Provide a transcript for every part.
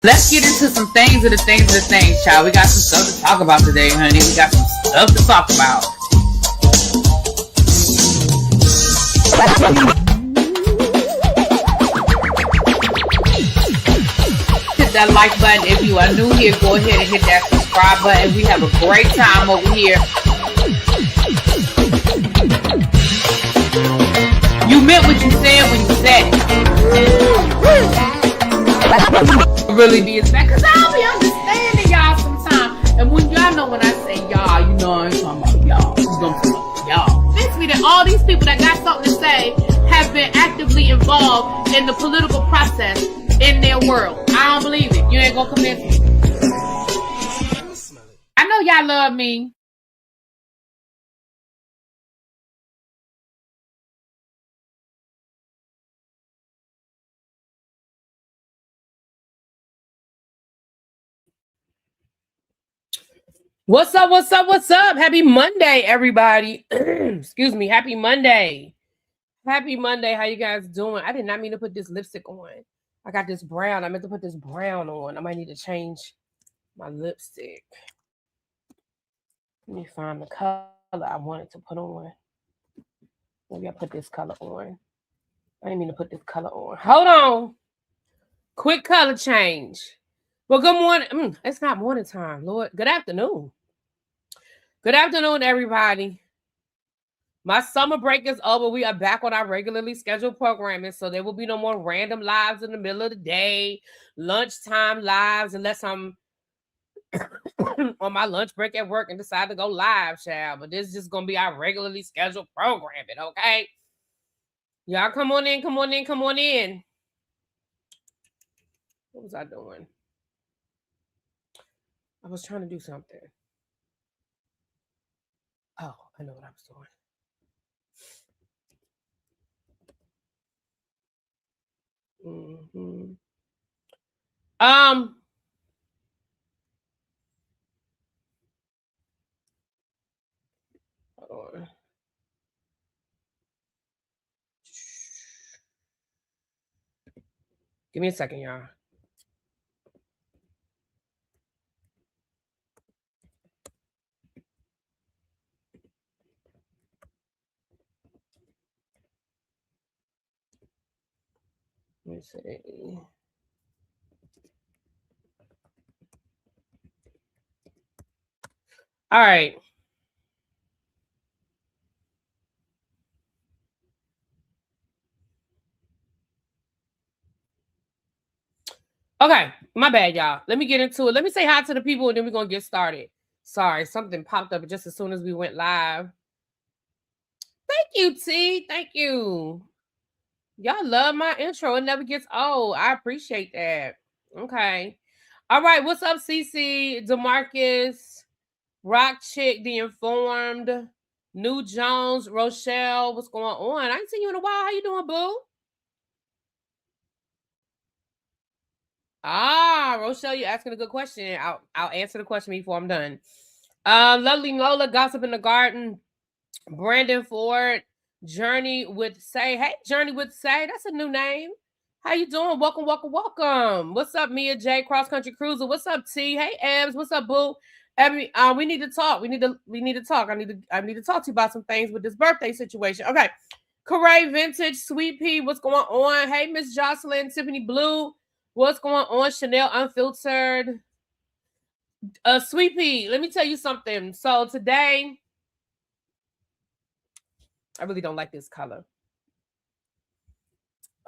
Let's get into some things of the things, child. We got some stuff to talk about today, honey. We got some stuff to talk about. Hit that like button if you are new here. Go ahead and hit that subscribe button. We have a great time over here. You meant what you said when you said it. Really be expected, because I don't be understanding y'all sometimes. And when y'all know when I say y'all, you know I ain't talking about y'all. You know I'm talking about y'all. Makes me that all these people that got something to say have been actively involved in the political process in their world. I don't believe it. You ain't gonna convince me. I know y'all love me. What's up? What's up? What's up? Happy Monday, everybody. Excuse me. Happy Monday. Happy Monday. How you guys doing? I did not mean to put this lipstick on. I got this brown. I meant to put this brown on. I might need to change my lipstick. Let me find the color I wanted to put on. Maybe I put this color on. I didn't mean to put this color on. Hold on. Quick color change. Well, good morning. It's not morning time, Lord. Good afternoon. Good afternoon, everybody. My summer break is over. We are back on our regularly scheduled programming, so there will be no more random lives in the middle of the day, lunchtime lives, unless I'm on my lunch break at work and decide to go live, child. But this is just going to be our regularly scheduled programming, okay? Y'all come on in, come on in, come on in. What was I doing? I was trying to do something. Oh, I know what I was doing. Hold on. Give me a second, y'all. Let me see. All right. Okay, my bad, y'all. Let me get into it. Let me say hi to the people, and then we're going to get started. Sorry, something popped up just as soon as we went live. Thank you, T. Thank you. Y'all love my intro. It never gets old. I appreciate that. Okay. All right, what's up, CC, DeMarcus, Rock Chick, The Informed, New Jones, Rochelle, what's going on? I ain't seen you in a while. How you doing, boo? Ah, Rochelle, you're asking a good question. I'll answer the question before I'm done. Lovely Nola, Gossip in the Garden, Brandon Ford, Journey with Say. Hey, Journey with Say, that's a new name. How you doing? Welcome, welcome, welcome. What's up, Mia J, Cross Country Cruiser? What's up, T? Hey, Ebs. What's up, boo? We need to talk. We need to talk. I need to talk to you about some things with this birthday situation. Okay. Corey Vintage, Sweet Pea, what's going on? Hey, Miss Jocelyn, Tiffany Blue, what's going on? Chanel Unfiltered. Sweet Pea, let me tell you something. So today, I really don't like this color.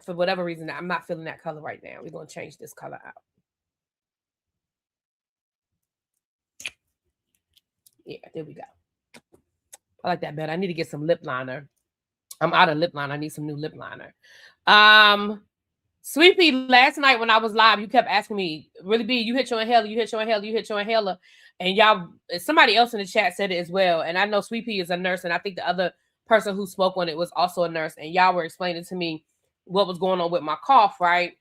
For whatever reason, I'm not feeling that color right now. We're going to change this color out. Yeah, there we go. I like that better. I need to get some lip liner. I'm out of lip liner. I need some new lip liner. Sweet Pea, last night when I was live, you kept asking me, Really B, you hit your inhaler, you hit your inhaler, you hit your inhaler. And y'all, somebody else in the chat said it as well. And I know Sweet Pea is a nurse, and I think the other person who spoke on it was also a nurse. And y'all were explaining to me what was going on with my cough, right?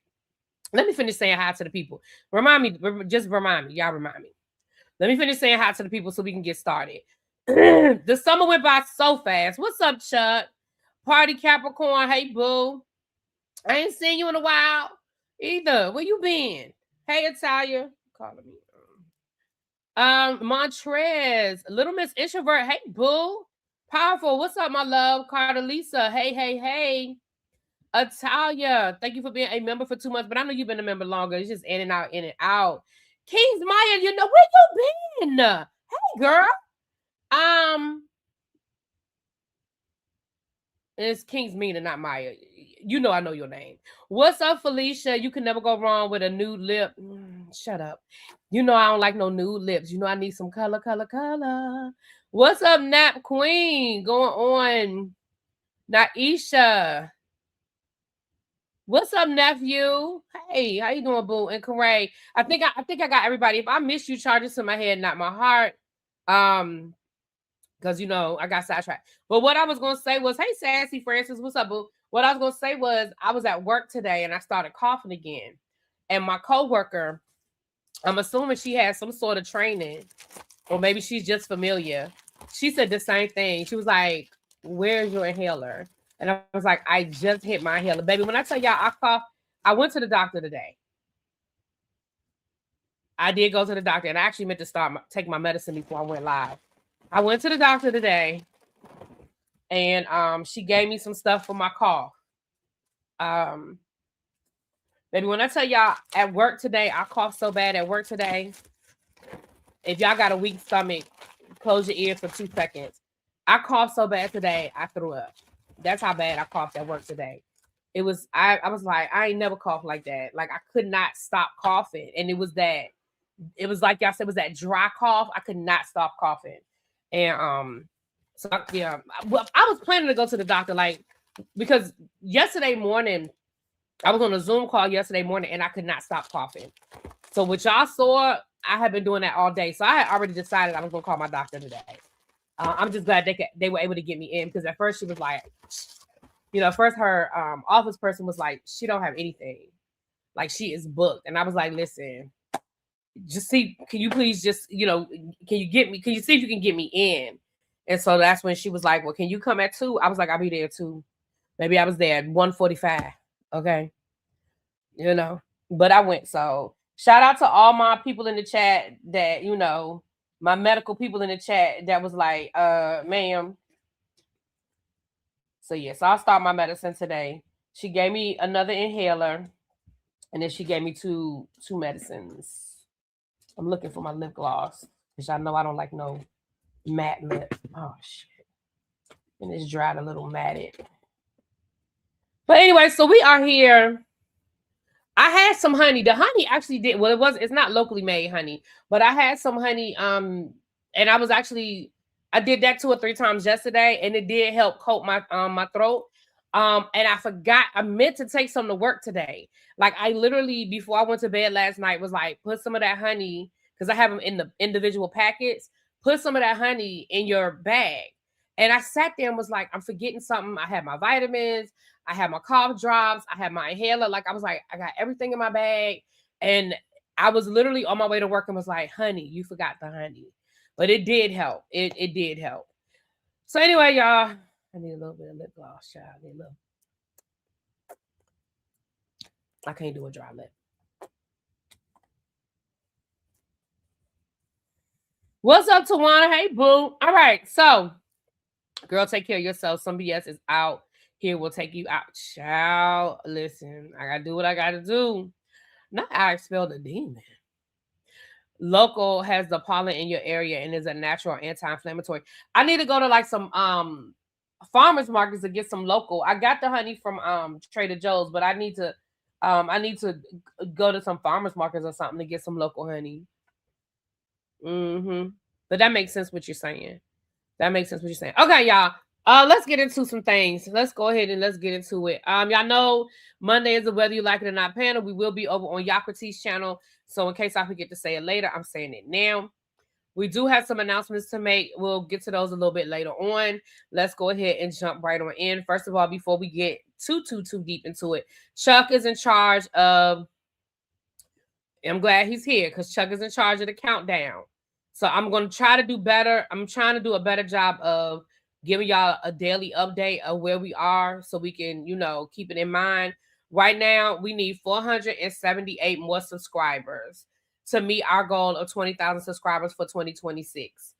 Let me finish saying hi to the people. Remind me, just remind me. Y'all remind me. Let me finish saying hi to the people so we can get started. The summer went by so fast. What's up, Chuck? Party Capricorn. Hey, boo. I ain't seen you in a while either. Where you been? Hey, Italia. Calling me. Montrez, Little Miss Introvert. Hey, boo. Powerful. What's up, my love? Cardelisa. Hey, hey, hey. Italia. Thank you for being a member for 2 months, but I know you've been a member longer. It's just in and out, in and out. Kings Maya, you know where you been? Hey, girl. It's King's Mina, not Maya. You know I know your name. What's up, Felicia? You can never go wrong with a nude lip. Shut up. You know I don't like no nude lips. You know I need some color, color, color. What's up, Nap Queen? Going on. Naisha. What's up, nephew? Hey, how you doing, boo? And Karay. I think I got everybody. If I miss you, charge it to my head, not my heart. Because you know I got sidetracked. But what I was gonna say was, hey, Sassy Francis, what's up, boo? What I was gonna say was, I was at work today and I started coughing again, and my coworker, I'm assuming she had some sort of training, or maybe she's just familiar. She said the same thing. She was like, "Where's your inhaler?" And I was like, "I just hit my inhaler, baby." When I tell y'all I cough, I went to the doctor today. I did go to the doctor, and I actually meant to take my medicine before I went live. I went to the doctor today, and she gave me some stuff for my cough. Baby, when I tell y'all at work today, I coughed so bad at work today. If y'all got a weak stomach, close your ears for 2 seconds. I coughed so bad today, I threw up. That's how bad I coughed at work today. It was, I was like, I ain't never coughed like that. Like I could not stop coughing. And it was like y'all said, it was that dry cough. I could not stop coughing. And so yeah, well, I was planning to go to the doctor, like, because yesterday morning, I was on a Zoom call yesterday morning and I could not stop coughing. So what y'all saw, I have been doing that all day. So I had already decided I was gonna call my doctor today. I'm just glad they were able to get me in, because at first she was like, you know, first her office person was like, she don't have anything, like she is booked. And I was like, listen, just see, can you please just, you know, can you see if you can get me in? And so that's when she was like, well, can you come at 2? I was like, I'll be there at 2. Maybe I was there at 1:45. Okay. You know, but I went. So shout out to all my people in the chat that, you know, my medical people in the chat that was like, ma'am. So yes, I'll start my medicine today. She gave me another inhaler, and then she gave me two medicines. I'm looking for my lip gloss, because I know I don't like no matte lip. Oh shit. And it's dried a little matted. But anyway, so we are here. I had some honey. The honey actually did well. It's not locally made honey, but I had some honey. And I did that 2 or 3 times yesterday, and it did help coat my my throat. And I forgot, I meant to take some to work today. Like I literally, before I went to bed last night, was like, put some of that honey, because I have them in the individual packets. Put some of that honey in your bag. And I sat there and was like, I'm forgetting something. I had my vitamins, I had my cough drops, I had my inhaler. Like I was like, I got everything in my bag. And I was literally on my way to work and was like, honey, you forgot the honey. But it did help. It did help. So anyway, y'all, I need a little bit of lip gloss, child. I need a little. I can't do a dry lip. What's up, Tawana? Hey, boo. All right, so girl, take care of yourself. Some BS is out here. Will take you out. Child, listen, I gotta do what I gotta do. Not I expelled a demon. Local has the pollen in your area and is a natural anti-inflammatory. I need to go to like some farmers markets to get some local. I got the honey from Trader Joe's, but I need to go to some farmers markets or something to get some local honey. But that makes sense what you're saying. That makes sense what you're saying. Okay, y'all. Let's get into some things. Let's go ahead and let's get into it. Y'all know Monday is a Whether You Like It or Not panel. We will be over on Yakrati's channel. So in case I forget to say it later, I'm saying it now. We do have some announcements to make. We'll get to those a little bit later on. Let's go ahead and jump right on in. First of all, before we get too deep into it, Chuck is in charge of, I'm glad he's here because Chuck is in charge of the countdown. So I'm going to try to do better. I'm trying to do a better job of giving y'all a daily update of where we are so we can, you know, keep it in mind. Right now, we need 478 more subscribers to meet our goal of 20,000 subscribers for 2026.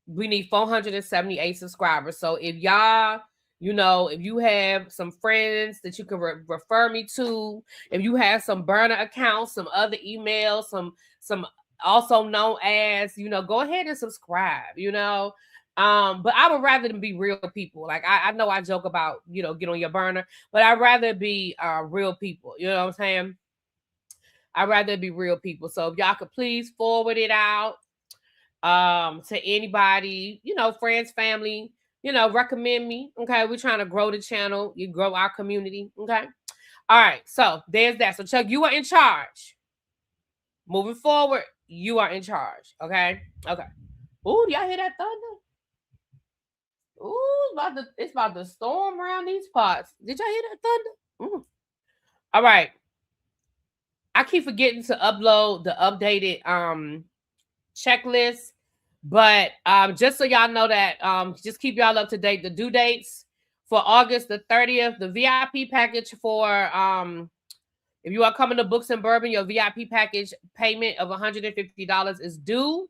We need 478 subscribers. So if y'all, if you have some friends that you can refer me to, if you have some burner accounts, some other emails, some also known as, go ahead and subscribe, but I would rather them be real people. Like I know I joke about, get on your burner, but I'd rather be real people. You know what I'm saying? I'd rather be real people. So if y'all could please forward it out to anybody, friends, family, recommend me. Okay. We're trying to grow the channel. You grow our community. Okay. All right. So there's that. So Chuck, you are in charge. Moving forward, you are in charge. Okay. Okay. Ooh, do y'all hear that thunder? Ooh, it's about to storm around these parts. Did y'all hear that thunder? All right. I keep forgetting to upload the updated checklist, but just so y'all know that, just keep y'all up to date. The due dates for August the 30th, the VIP package for if you are coming to Books and Bourbon, your VIP package payment of $150 is due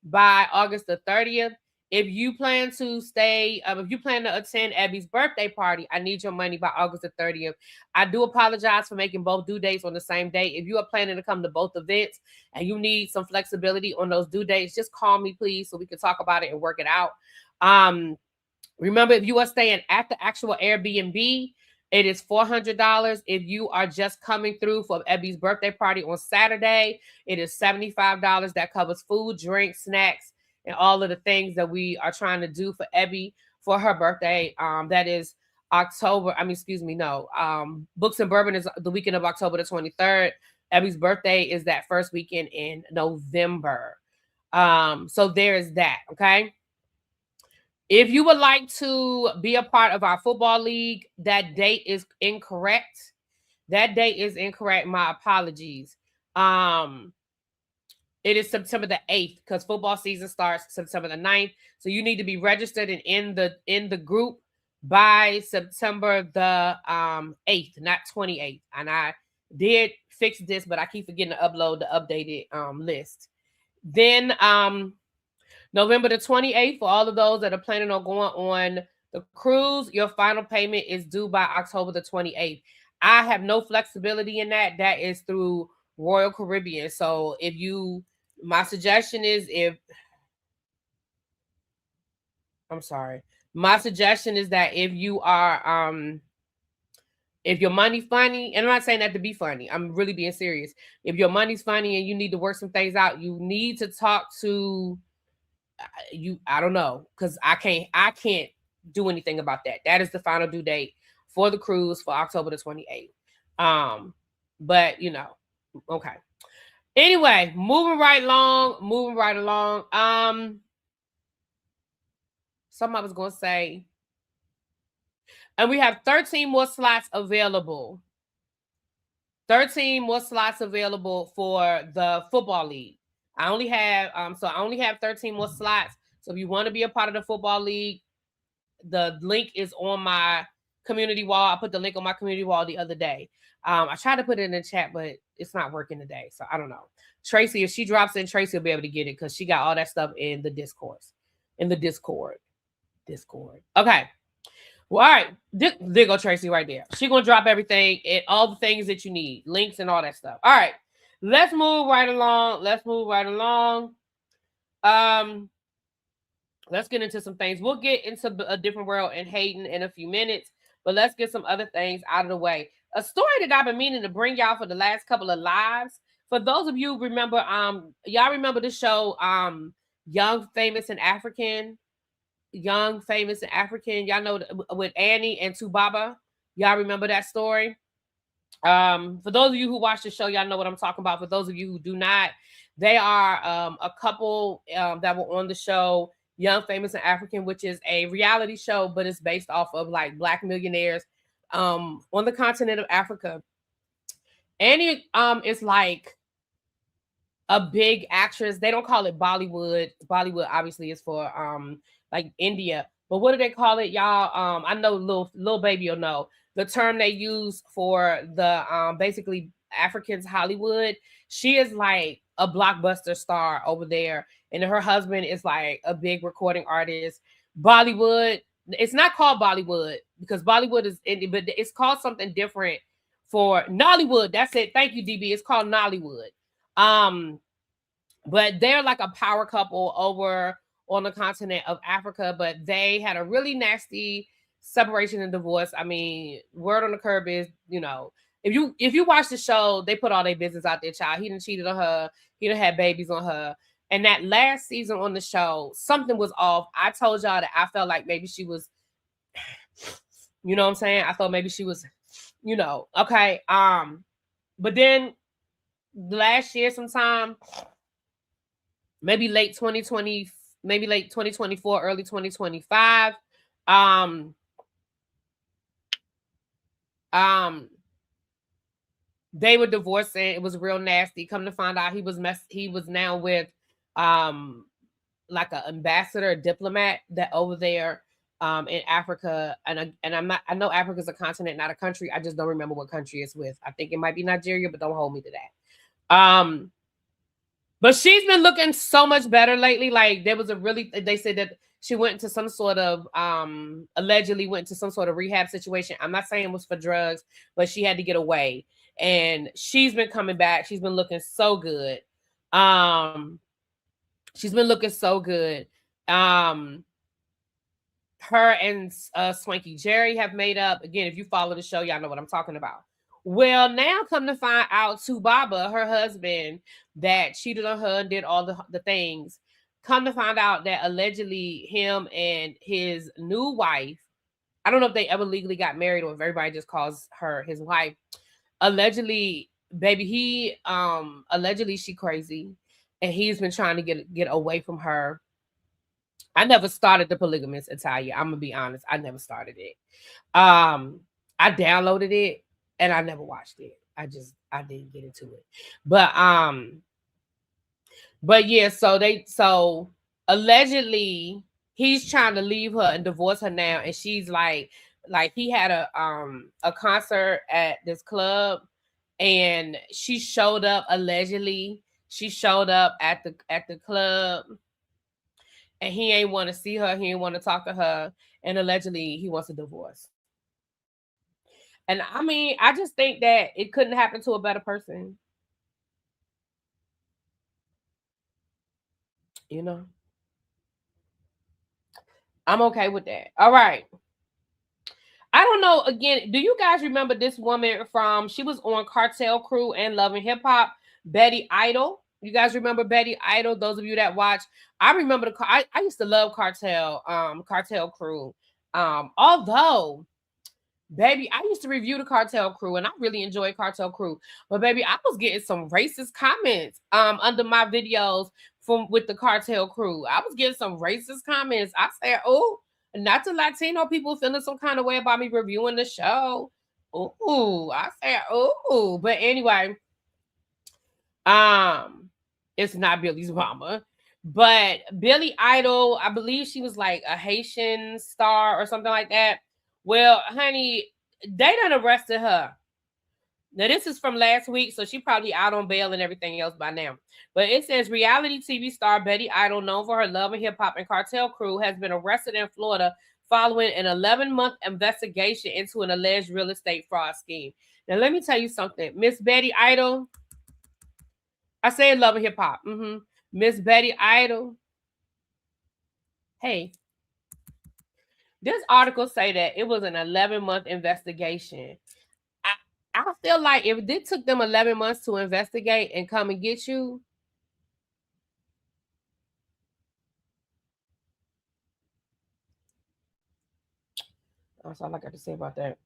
by August the 30th. If you plan to stay, if you plan to attend Abby's birthday party, I need your money by August the 30th. I do apologize for making both due dates on the same day. If you are planning to come to both events and you need some flexibility on those due dates, just call me, please, so we can talk about it and work it out. Remember, if you are staying at the actual Airbnb, it is $400. If you are just coming through for Abby's birthday party on Saturday, it is $75. That covers food, drinks, snacks, and all of the things that we are trying to do for Abby for her birthday. That is October. Books and Bourbon is the weekend of October the 23rd. Abby's birthday is that first weekend in November. So there is that. Okay. If you would like to be a part of our football league, that date is incorrect. That date is incorrect. My apologies. It is September the 8th because football season starts September the 9th. So you need to be registered and in the group by September the 8th, not 28th. And I did fix this, but I keep forgetting to upload the updated list. Then November the 28th, for all of those that are planning on going on the cruise, your final payment is due by October the 28th. I have no flexibility in that. That is through Royal Caribbean. So my suggestion is that if you are, if your money's funny, and I'm not saying that to be funny, I'm really being serious. If your money's funny and you need to work some things out, you need to talk to I don't know, because I can't do anything about that. That is the final due date for the cruise for October the 28th. But okay. Anyway, moving right along. Something I was gonna say. And we have 13 more slots available. 13 more slots available for the football league. I only have 13 more slots. So if you want to be a part of the football league, the link is on my community wall. I put the link on my community wall the other day. I tried to put it in the chat, but it's not working today. So I don't know. Tracy, if she drops in, Tracy will be able to get it because she got all that stuff in the Discord. Okay. Well, all right. There go Tracy right there. She's going to drop everything and all the things that you need, links and all that stuff. All right. Let's move right along. Let's get into some things. We'll get into a different world and Hayden in a few minutes, but let's get some other things out of the way. A story that I've been meaning to bring y'all for the last couple of lives. For those of you remember, y'all remember the show, Young, Famous, and African. Y'all know, with Annie and Tubaba. Y'all remember that story? For those of you who watch the show, y'all know what I'm talking about. For those of you who do not, they are a couple that were on the show, Young, Famous, and African, which is a reality show, but it's based off of like Black millionaires on the continent of Africa. Annie is like a big actress. They don't call it Bollywood. Bollywood obviously is for like India. But what do they call it, y'all? I know little baby will know. the term they use for the basically Africans Hollywood. She is like a blockbuster star over there, and her husband is like a big recording artist. Bollywood, it's not called Bollywood because Bollywood is, but it's called something different for Nollywood. That's it. Thank you, DB. It's called Nollywood. But they're like a power couple over on the continent of Africa, but they had a really nasty separation and divorce. I mean, word on the curb is, you know, if you watch the show, they put all their business out there, child. He done cheated on her. He done had babies on her. And that last season on the show, something was off. I told y'all that I felt like maybe she was, you know what I'm saying? I thought maybe she was, you know, okay. But then last year sometime, maybe late 2020, maybe late 2024, early 2025, they were divorcing. It was real nasty. Come to find out, he was now with like an ambassador, a diplomat that over there in Africa. And I know Africa's a continent, not a country. I just don't remember what country it's with. I think it might be Nigeria, but don't hold me to that. But she's been looking so much better lately. Like they said that she went into some sort of allegedly went to some sort of rehab situation. I'm not saying it was for drugs, but she had to get away. And she's been coming back. She's been looking so good. She's been looking so good. Her and Swanky Jerry have made up. Again, if you follow the show, y'all know what I'm talking about. Well, now come to find out, Baba, her husband, that cheated on her and did all the things. Come to find out that allegedly him and his new wife, I don't know if they ever legally got married or if everybody just calls her his wife. Allegedly, baby, allegedly she crazy, and he's been trying to get away from her. I never started the polygamous Italia. I'm gonna be honest. I never started it. I downloaded it and I never watched it. I didn't get into it. But yeah, so allegedly he's trying to leave her and divorce her now, and she's like he had a concert at this club, and she showed up allegedly. She showed up at the club, and he ain't want to see her. He ain't want to talk to her, and allegedly he wants a divorce. And I mean, I just think that it couldn't happen to a better person. You know? I'm okay with that. All right. I don't know. Again, do you guys remember this woman she was on Cartel Crew and Love and Hip Hop, Betty Idol? You guys remember Betty Idol? Those of you that watch, I remember I used to love Cartel Crew. Although, baby, I used to review the Cartel Crew and I really enjoyed Cartel Crew. But baby, I was getting some racist comments under my videos with the Cartel Crew. I was getting some racist comments. I said, oh, not the Latino people feeling some kind of way about me reviewing the show. Ooh, I said, ooh. But anyway, it's not Billy's mama. But Billy Idol, I believe she was like a Haitian star or something like that. Well, honey, they done arrested her. Now, this is from last week, so she probably out on bail and everything else by now. But it says reality TV star Betty Idol, known for her Love and Hip Hop and Cartel Crew, has been arrested in Florida following an 11-month investigation into an alleged real estate fraud scheme. Now, let me tell you something. Miss Betty Idol, I say Love and Hip Hop. Miss Betty Idol. Hey, this article say that it was an 11-month investigation. I feel like if it took them 11 months to investigate and come and get you, that's all I got to say about that.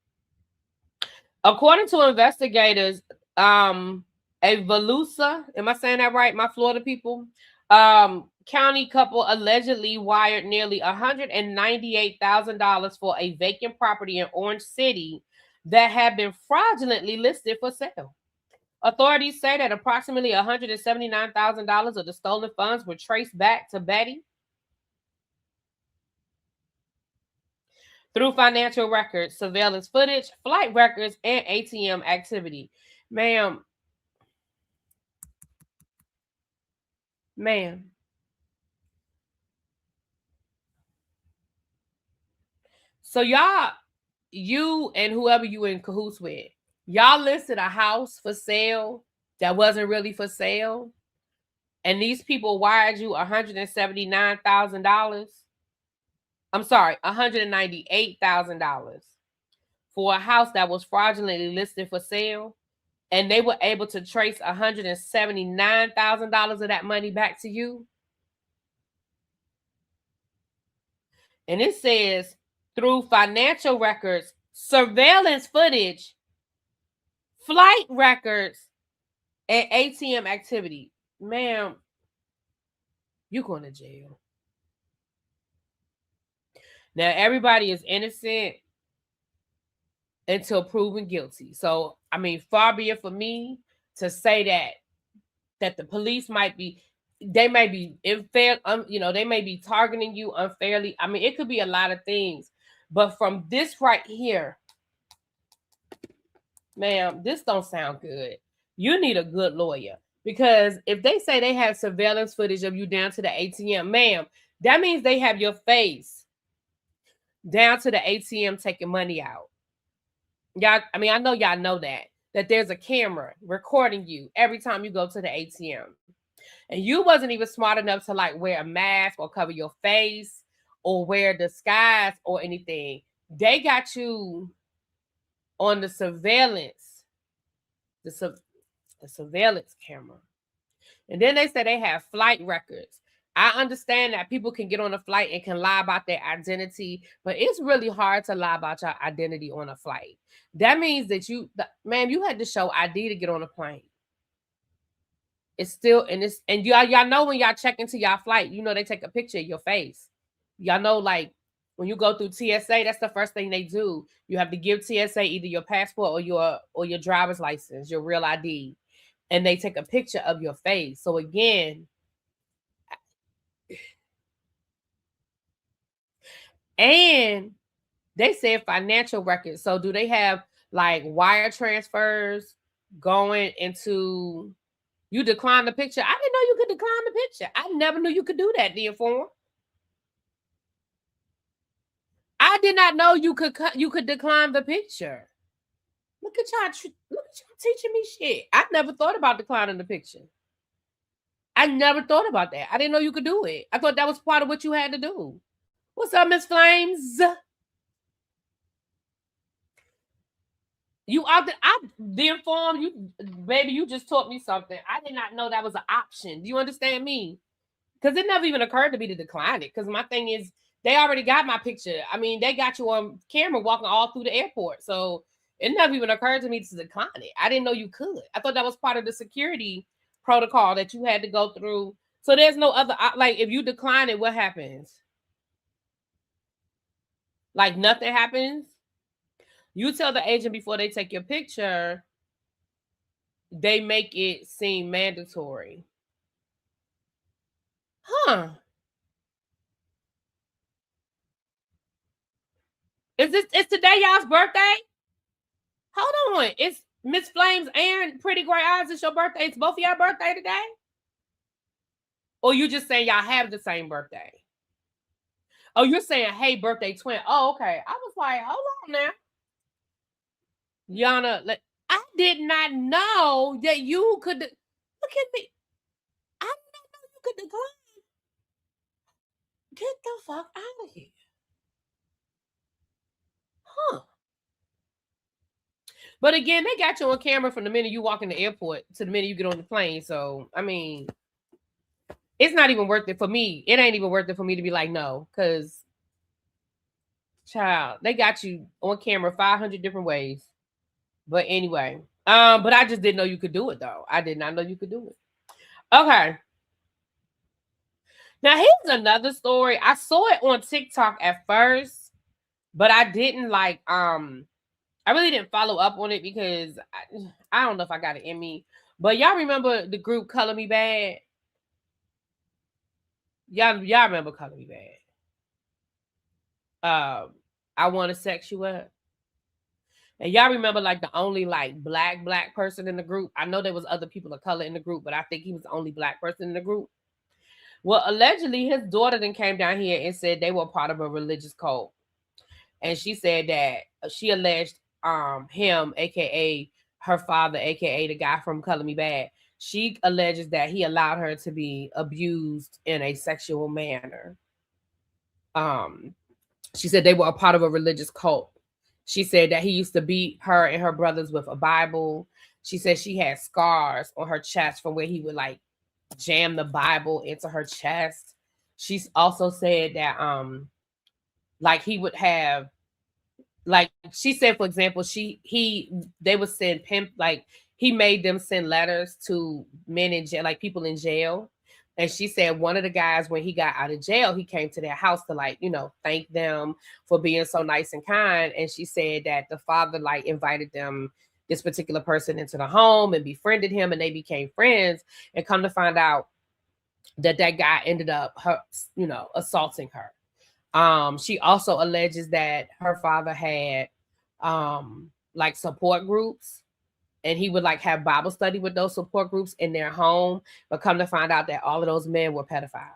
According to investigators, a Volusia, am I saying that right? My Florida people, county couple allegedly wired nearly $198,000 for a vacant property in Orange City that had been fraudulently listed for sale. Authorities say that approximately $179,000 of the stolen funds were traced back to Betty. through financial records, surveillance footage, flight records, and ATM activity. Ma'am. So y'all, you and whoever you in cahoots with, y'all listed a house for sale that wasn't really for sale. And these people wired you $179,000. I'm sorry, $198,000 for a house that was fraudulently listed for sale. And they were able to trace $179,000 of that money back to you. And it says through financial records, surveillance footage, flight records, and ATM activity. Ma'am, you're going to jail. Now, everybody is innocent until proven guilty. So, I mean, far be it for me to say that the police might be, they may be unfair, they may be targeting you unfairly. I mean, it could be a lot of things. But from this right here, ma'am, this don't sound good. You need a good lawyer. Because if they say they have surveillance footage of you down to the ATM, ma'am, that means they have your face down to the ATM taking money out. Y'all, I mean, I know y'all know that there's a camera recording you every time you go to the ATM. And you wasn't even smart enough to like wear a mask or cover your face or wear disguise or anything. They got you on the surveillance, the surveillance camera. And then they say they have flight records. I understand that people can get on a flight and can lie about their identity, but it's really hard to lie about your identity on a flight. That means that you had to show ID to get on a plane. It's still, and y'all know when y'all check into y'all flight, they take a picture of your face. Y'all know, like, when you go through TSA, that's the first thing they do. You have to give TSA either your passport or your driver's license, your real ID. And they take a picture of your face. So again, and they said financial records. So do they have like wire transfers going into, you decline the picture? I didn't know you could decline the picture. I never knew you could do that, the inform. I did not know you could decline the picture. Look at y'all teaching me shit. I never thought about declining the picture. I never thought about that. I didn't know you could do it. I thought that was part of what you had to do. What's up, Miss Flames? You out there? The inform you, baby. You just taught me something. I did not know that was an option. Do you understand me? Because it never even occurred to me to decline it. Because my thing is, they already got my picture. I mean, they got you on camera walking all through the airport. So it never even occurred to me to decline it. I didn't know you could. I thought that was part of the security protocol that you had to go through. So there's no other, like, if you decline it, what happens? Like, nothing happens? You tell the agent before they take your picture, they make it seem mandatory. Huh. It's today y'all's birthday? Hold on. It's Miss Flames and Pretty Gray Eyes. It's your birthday. It's both of y'all birthday today? Or you just saying y'all have the same birthday? Oh, you're saying, hey, birthday twin. Oh, okay. I was like, hold on now. Yana, I did not know that you could. Look at me. I didn't know you could decline. Get the fuck out of here. Huh. But again, they got you on camera from the minute you walk in the airport to the minute you get on the plane. So, I mean, it's not even worth it for me. It ain't even worth it for me to be like, no, because, child, they got you on camera 500 different ways. But anyway, but I just didn't know you could do it, though. I did not know you could do it. Okay. Now, here's another story. I saw it on TikTok at first, but I didn't I really didn't follow up on it because I don't know if I got it in me. But y'all remember the group Color Me Bad? Y'all remember Color Me Bad? I want to sex you up. And y'all remember like the only like black person in the group? I know there was other people of color in the group, but I think he was the only black person in the group. Well, allegedly his daughter then came down here and said they were part of a religious cult. And she said that she alleged him, aka her father, aka the guy from Color Me Bad, she alleges that he allowed her to be abused in a sexual manner. She said they were a part of a religious cult. She said that he used to beat her and her brothers with a Bible. She said she had scars on her chest from where he would like jam the Bible into her chest. She's also said that like he would have, like she said, for example, they would send pimp, like he made them send letters to men in jail, like people in jail. And she said one of the guys, when he got out of jail, he came to their house to like, you know, thank them for being so nice and kind. And she said that the father like invited them, this particular person, into the home and befriended him, and they became friends. And come to find out that that guy ended up, you know, assaulting her. She also alleges that her father had like support groups, and he would like have Bible study with those support groups in their home, but come to find out that all of those men were pedophiles.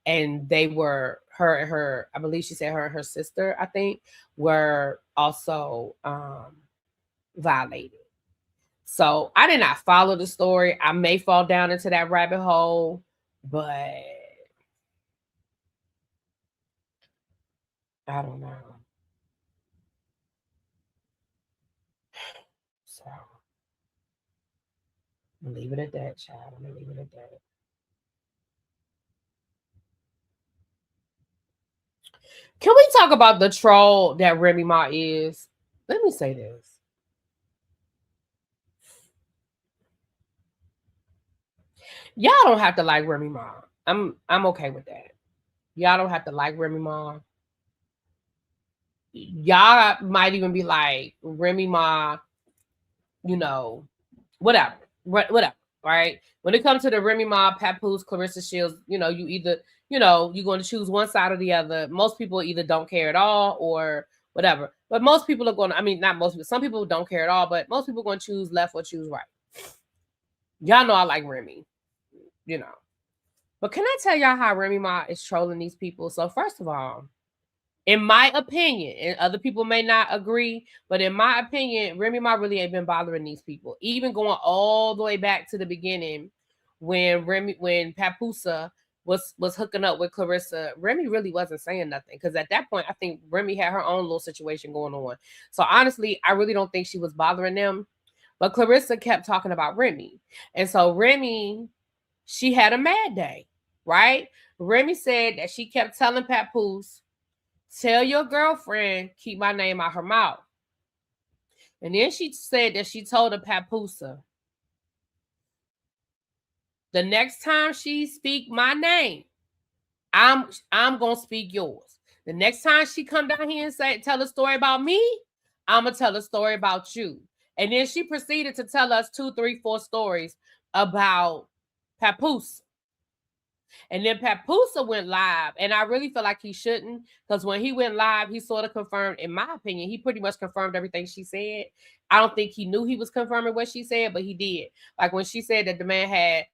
And they were, her and her, I believe she said her and her sister, I think, were also violated. So I did not follow the story. I may fall down into that rabbit hole, but I don't know. So I'm gonna leave it at that, child. I'm gonna leave it at that. Can we talk about the troll that Remy Ma is? Let me say this. Y'all don't have to like Remy Ma. I'm okay with that. Y'all don't have to like Remy Ma. Y'all might even be like Remy Ma, you know, whatever, right? When it comes to the Remy Ma, Papoose, Clarissa Shields, you know, you either, you know, you're going to choose one side or the other. Most people either don't care at all or whatever. But most people are going to, I mean, not most people, some people don't care at all, but most people are going to choose left or choose right. Y'all know I like Remy, you know. But can I tell y'all how Remy Ma is trolling these people? So first of all, in my opinion, and other people may not agree, but in my opinion, Remy Ma really ain't been bothering these people. Even going all the way back to the beginning when Papusa was hooking up with Clarissa, Remy really wasn't saying nothing. Because at that point, I think Remy had her own little situation going on. So honestly, I really don't think she was bothering them. But Clarissa kept talking about Remy. And so Remy, she had a mad day, right? Remy said that she kept telling Papoose, tell your girlfriend, keep my name out her mouth. And then she said that she told a Papusa, the next time she speak my name, I'm gonna speak yours. The next time she come down here and tell a story about me, I'm gonna tell a story about you. And then she proceeded to tell us 2, 3, 4 stories about Papoose. And then Papusa went live, and I really feel like he shouldn't, because when he went live, he sort of confirmed, in my opinion, he pretty much confirmed everything she said. I don't think he knew he was confirming what she said, but he did. Like when she said that the man had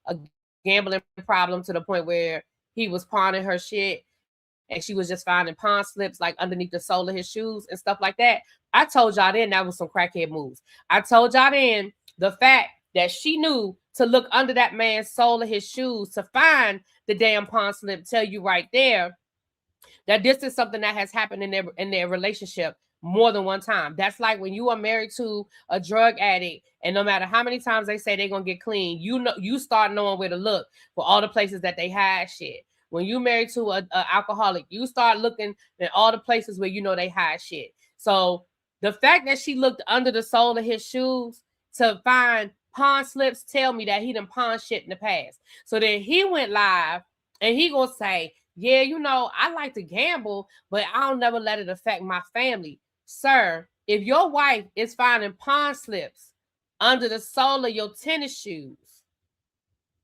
a gambling problem to the point where he was pawning her shit, and she was just finding pawn slips like underneath the sole of his shoes and stuff like that. I told y'all then that was some crackhead moves. I told y'all then the fact that she knew to look under that man's sole of his shoes to find the damn pawn slip tell you right there that this is something that has happened in their relationship more than one time. That's like when you are married to a drug addict, and no matter how many times they say they're gonna get clean, you know, you start knowing where to look for all the places that they hide shit. When you married to a alcoholic, you start looking at all the places where you know they hide shit. So the fact that she looked under the sole of his shoes to find pawn slips tell me that he done pawned shit in the past. So then he went live and he gonna say, yeah, you know, I like to gamble, but I'll never let it affect my family. Sir, if your wife is finding pawn slips under the sole of your tennis shoes,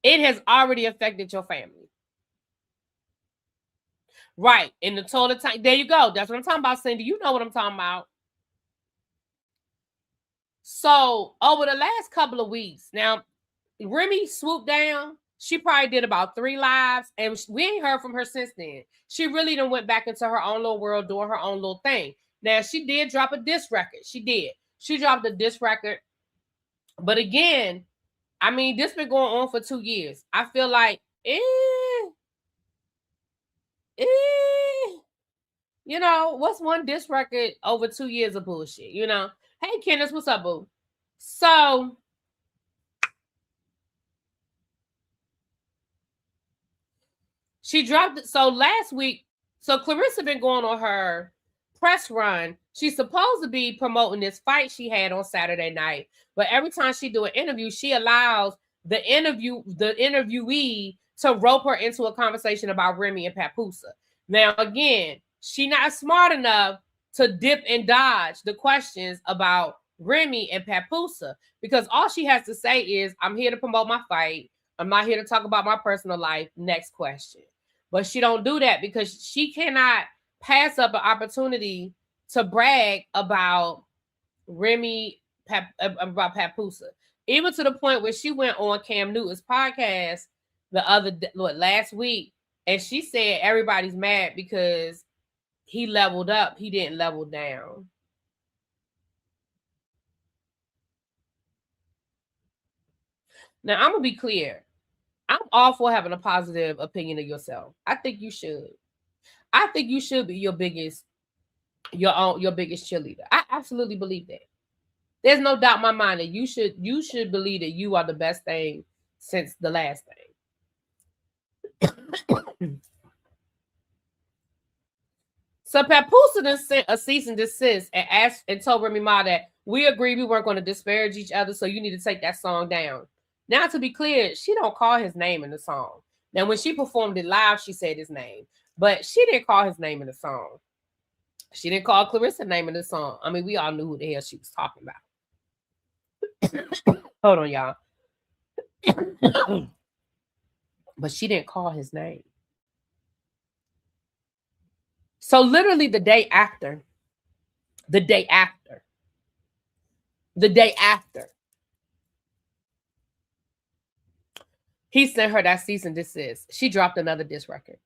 it has already affected your family. Right. In the toilet tank. There you go. That's what I'm talking about, Cindy. You know what I'm talking about. So over the last couple of weeks, now Remy swooped down. She probably did about 3 lives, and we ain't heard from her since then. She really done went back into her own little world, doing her own little thing. Now, she did drop a diss record. She did. She dropped a diss record. But again, I mean, this been going on for 2 years. I feel like, you know, what's one diss record over 2 years of bullshit, you know? Hey, Kenneth, what's up, boo? So, she dropped it. So last week, so Clarissa been going on her press run. She's supposed to be promoting this fight she had on Saturday night, but every time she do an interview, she allows the interviewee to rope her into a conversation about Remy and Papoose. Now, again, she not smart enough to dip and dodge the questions about Remy and Papoose, because all she has to say is, I'm here to promote my fight. I'm not here to talk about my personal life. Next question. But she don't do that because she cannot pass up an opportunity to brag about Remy, about Papoose. Even to the point where she went on Cam Newton's podcast last week, and she said everybody's mad because he leveled up. He didn't level down. Now, I'm going to be clear. I'm all for having a positive opinion of yourself. I think you should. I think you should be your biggest cheerleader. I absolutely believe that. There's no doubt in my mind that you should believe that you are the best thing since the last thing. So Papoose then sent a cease and desist and told Remy Ma that we agreed we weren't going to disparage each other, so you need to take that song down. Now, to be clear, she don't call his name in the song. Now, when she performed it live, she said his name, but she didn't call his name in the song. She didn't call Clarissa's name in the song. I mean, we all knew who the hell she was talking about. Hold on, y'all. But she didn't call his name. So literally the day after, he sent her that cease and desist. She dropped another diss record.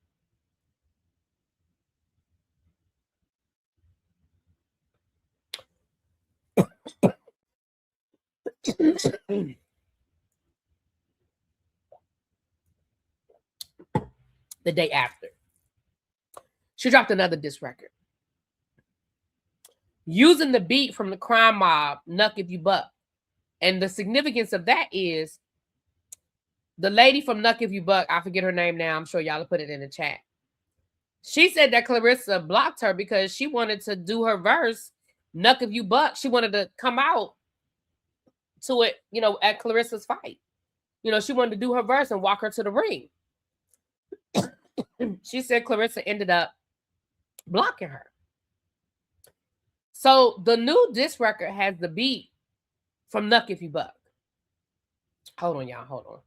The day after, she dropped another diss record using the beat from the Crime Mob, Nuck If You Buck. And the significance of that is the lady from Nuck If You Buck, I forget her name now, I'm sure y'all will put it in the chat. She said that Clarissa blocked her because she wanted to do her verse, Nuck If You Buck. She wanted to come out to it, you know, at Clarissa's fight. You know, she wanted to do her verse and walk her to the ring. She said Clarissa ended up blocking her. So the new diss record has the beat from Nuck If You Buck. Hold on, y'all. Hold on.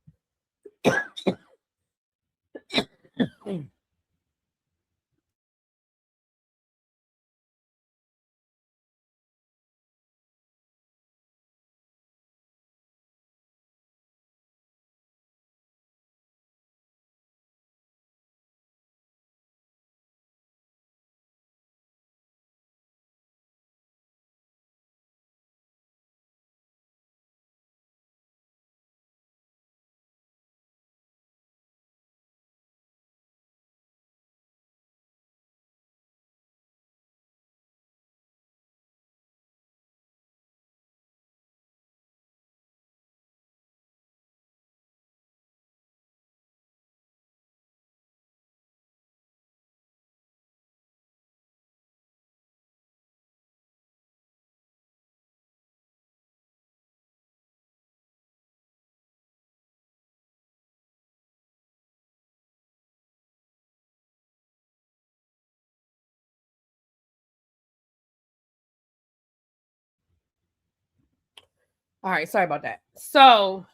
All right, sorry about that. So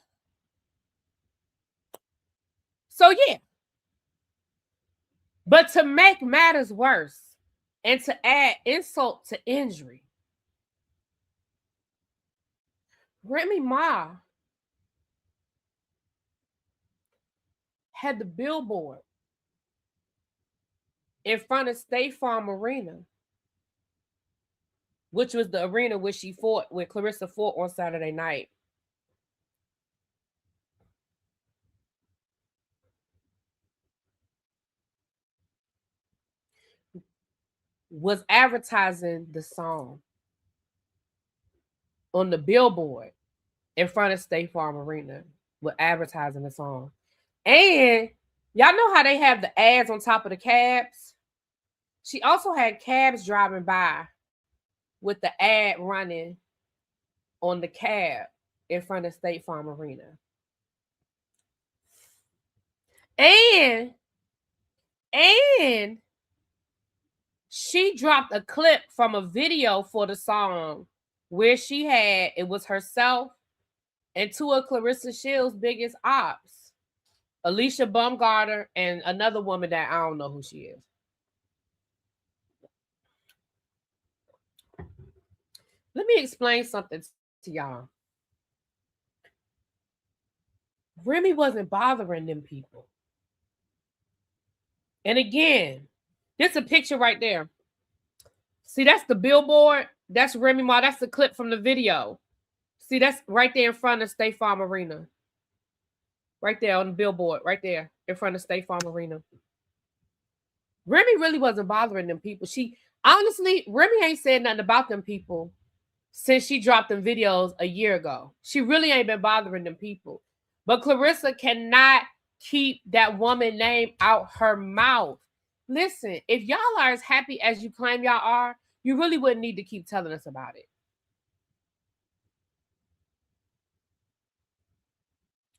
yeah. But to make matters worse and to add insult to injury, Remy Ma had the billboard in front of State Farm Arena, which was the arena where she fought, where Clarissa fought on Saturday night. Was advertising the song on the billboard in front of State Farm Arena with advertising the song. And y'all know how they have the ads on top of the cabs? She also had cabs driving by with the ad running on the cab in front of State Farm Arena. And she dropped a clip from a video for the song where she had, it was herself and two of Clarissa Shields' biggest ops, Alicia Baumgartner and another woman that I don't know who she is. Let me explain something to y'all. Remy wasn't bothering them people. And again, there's a picture right there. See, that's the billboard. That's Remy Ma. That's the clip from the video. See, that's right there in front of State Farm Arena. Right there on the billboard, right there in front of State Farm Arena. Remy really wasn't bothering them people. She, honestly, Remy ain't said nothing about them people since she dropped them videos a year ago. She really ain't been bothering them people. But Clarissa cannot keep that woman name out her mouth. Listen, if y'all are as happy as you claim y'all are, you really wouldn't need to keep telling us about it.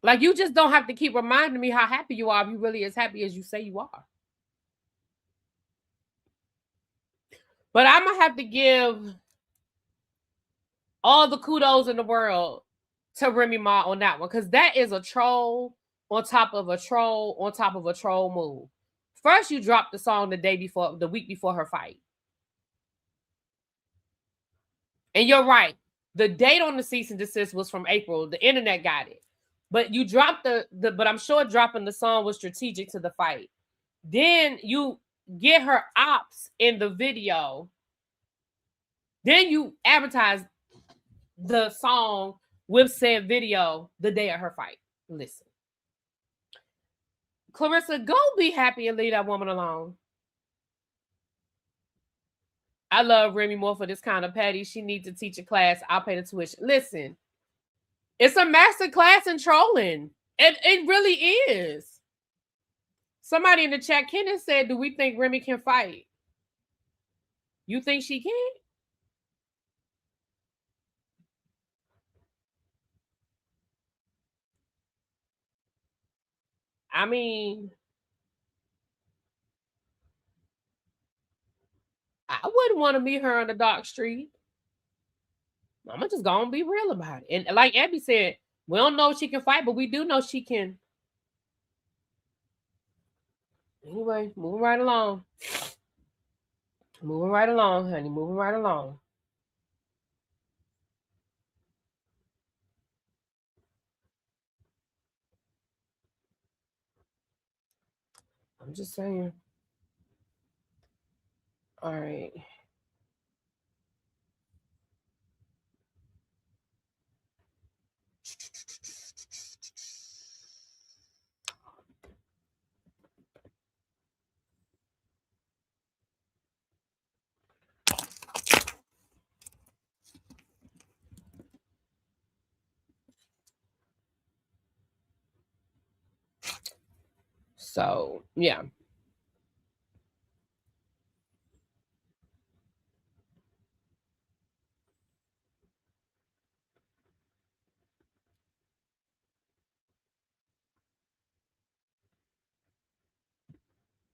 Like, you just don't have to keep reminding me how happy you are if you really as happy as you say you are. But I'm going to have to give all the kudos in the world to Remy Ma on that one, because that is a troll on top of a troll on top of a troll move. First, you dropped the song the week before her fight. And you're right. The date on the cease and desist was from April. The internet got it. But you dropped but I'm sure dropping the song was strategic to the fight. Then you get her ops in the video. Then you advertise the song with said video the day of her fight. Listen. Clarissa, go be happy and leave that woman alone. I love Remy more for this kind of petty. She needs to teach a class. I'll pay the tuition. Listen, it's a master class in trolling. It really is. Somebody in the chat, Kenneth said, do we think Remy can fight? You think she can? I mean, I wouldn't want to meet her on the dark street. I'm just gonna be real about it. And like Abby said, we don't know if she can fight, but we do know she can. Anyway, moving right along. Moving right along, honey. Moving right along. I'm just saying. All right. So, yeah.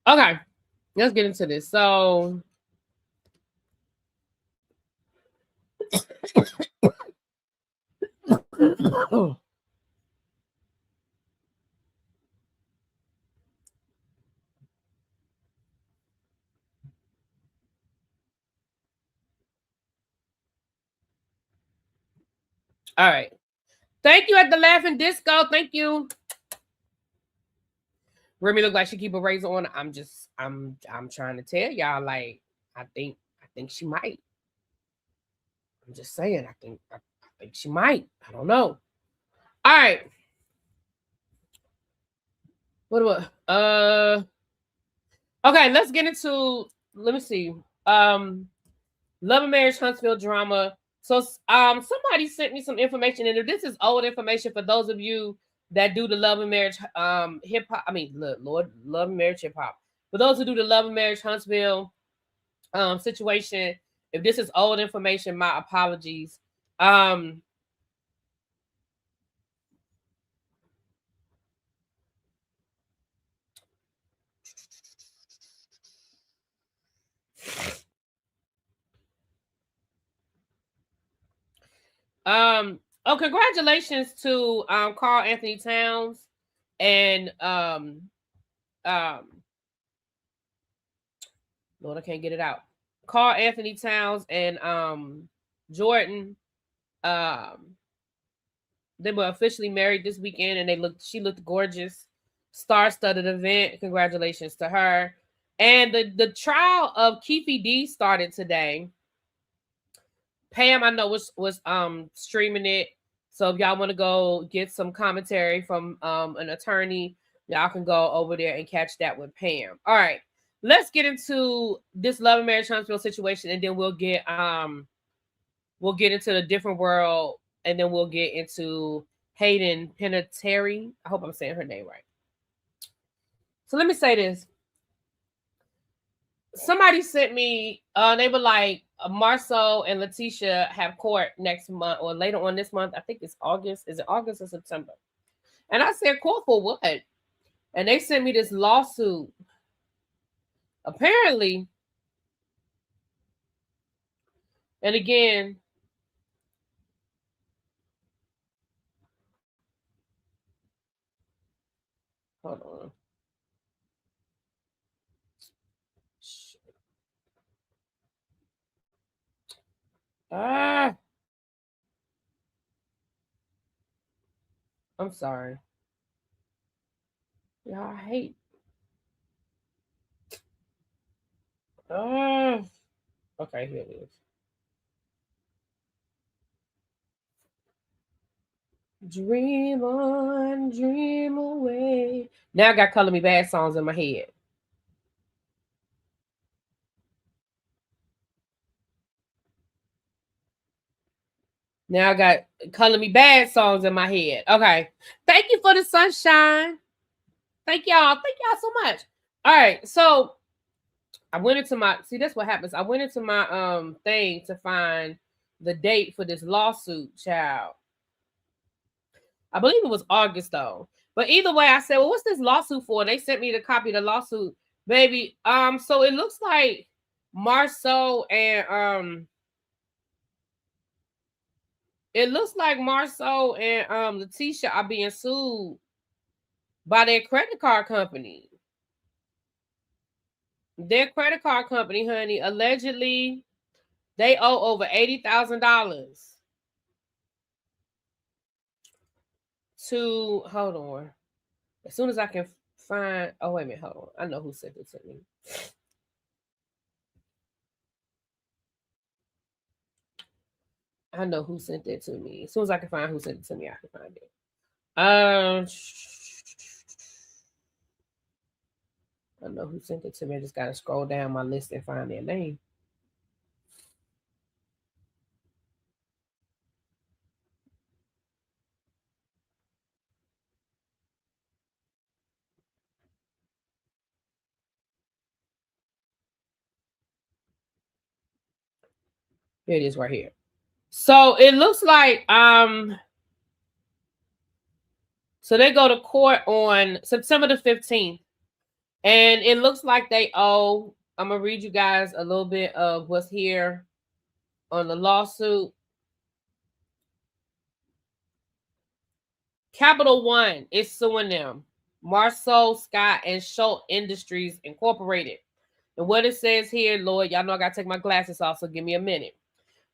Okay. Let's get into this. So, All right. Thank you at the Laughing Disco. Thank you. Remy look like she keep a razor on. I'm trying to tell y'all, like, I think she might. I'm just saying, I think she might. I don't know. All right. What about okay, let's get into, let me see. Love and Marriage Huntsville drama. So somebody sent me some information, and if this is old information for those of you that do the Love and Marriage hip hop, I mean, Lord, Love and Marriage hip hop. For those who do the Love and Marriage Huntsville situation, if this is old information, my apologies. Oh, congratulations to Carl Anthony Towns and Lord, I can't get it out. Carl Anthony Towns and Jordan. They were officially married this weekend, and she looked gorgeous. Star-studded event. Congratulations to her. And the trial of Keefe D started today. Pam, I know, was streaming it. So if y'all want to go get some commentary from an attorney, y'all can go over there and catch that with Pam. All right. Let's get into this Love and Marriage Huntsville situation, and then we'll get into the different world, and then we'll get into Hayden Panettiere. I hope I'm saying her name right. So let me say this. Somebody sent me, they were like, Marceau and Letitia have court next month or later on this month. I think it's August. Is it August or September? And I said, court for what? And they sent me this lawsuit. Apparently, and again, hold on. I'm sorry. Y'all, I hate. Okay, here it is. Dream on, dream away. Now I got Color Me Bad songs in my head. Now I got Color Me Bad songs in my head. Okay. Thank you for the sunshine. Thank y'all. Thank y'all so much. All right. So I went into my, see, that's what happens. I went into my thing to find the date for this lawsuit, child. I believe it was August though. But either way, I said, well, what's this lawsuit for? They sent me the copy of the lawsuit, baby. So it looks like Marceau and Letitia are being sued by their credit card company. Their credit card company, honey, allegedly they owe over $80,000 to, hold on. As soon as I can find, oh, wait a minute, hold on. I know who sent it to me. I know who sent it to me. As soon as I can find who sent it to me, I can find it. I know who sent it to me. I just gotta scroll down my list and find their name. Here it is right here. So it looks like so they go to court on September the 15th. And it looks like they owe, I'm going to read you guys a little bit of what's here on the lawsuit. Capital One is suing them. Marceau, Scott, and Schultz Industries Incorporated. And what it says here, Lord, y'all know I got to take my glasses off, so give me a minute.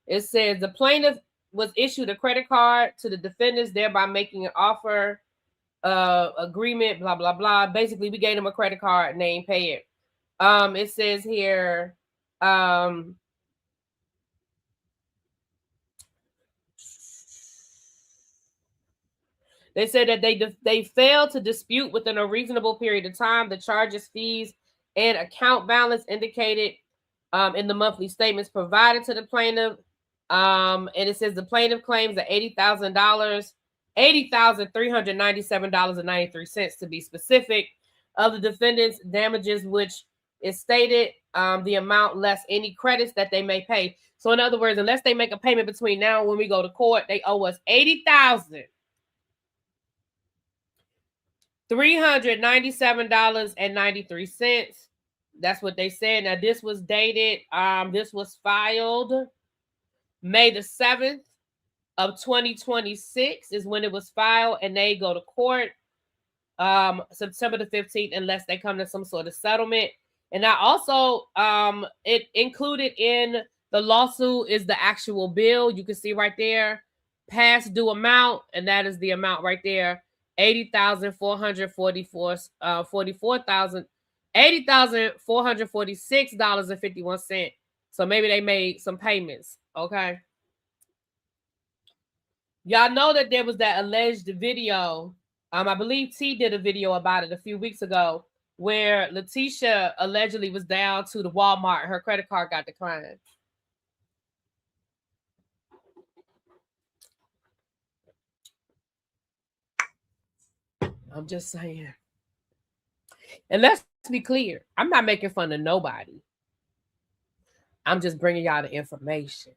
It says the plaintiff was issued a credit card to the defendants, thereby making an offer, agreement, blah, blah, blah. Basically, we gave them a credit card and they ain't pay it. It says here, they said that they failed to dispute within a reasonable period of time the charges, fees, and account balance indicated in the monthly statements provided to the plaintiff. And it says the plaintiff claims that $80,000, $80,397.93 to be specific, of the defendant's damages, which is stated the amount less any credits that they may pay. So in other words, unless they make a payment between now and when we go to court, they owe us $80,397.93. That's what they said. Now, this was dated, this was filed May the 7th of 2026 is when it was filed, and they go to court September the 15th unless they come to some sort of settlement. And I also, it included in the lawsuit is the actual bill. You can see right there, past due amount, and that is the amount right there, $80,446.51. So maybe they made some payments. Okay. Y'all know that there was that alleged video. I believe T did a video about it a few weeks ago where Letitia allegedly was down to the Walmart. Her credit card got declined. I'm just saying. And let's be clear. I'm not making fun of nobody. I'm just bringing y'all the information.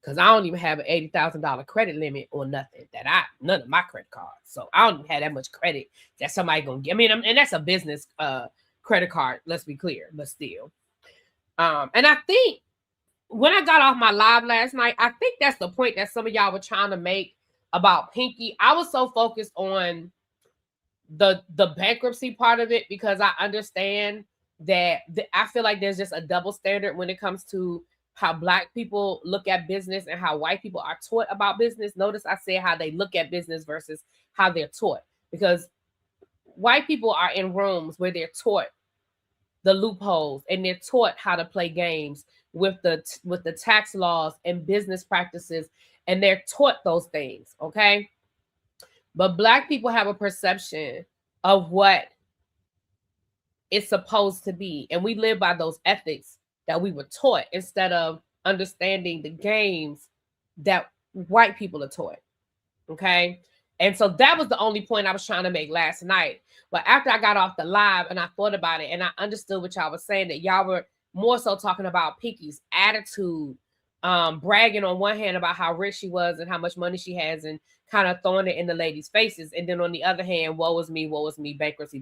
Because I don't even have an $80,000 credit limit or nothing none of my credit cards. So I don't even have that much credit that somebody gonna give. I mean, and that's a business credit card. Let's be clear, but still. And I think when I got off my live last night, I think that's the point that some of y'all were trying to make about Pinky. I was so focused on the bankruptcy part of it because I understand that I feel like there's just a double standard when it comes to how Black people look at business and how white people are taught about business. Notice I said how they look at business versus how they're taught, because white people are in rooms where they're taught the loopholes and they're taught how to play games with the tax laws and business practices, and they're taught those things, okay? But Black people have a perception of what it's supposed to be, and we live by those ethics that we were taught instead of understanding the games that white people are taught, okay? And so that was the only point I was trying to make last night. But after I got off the live and I thought about it and I understood what y'all was saying, that y'all were more so talking about Pinky's attitude, bragging on one hand about how rich she was and how much money she has and kind of throwing it in the ladies' faces. And then on the other hand, woe is me, bankruptcy.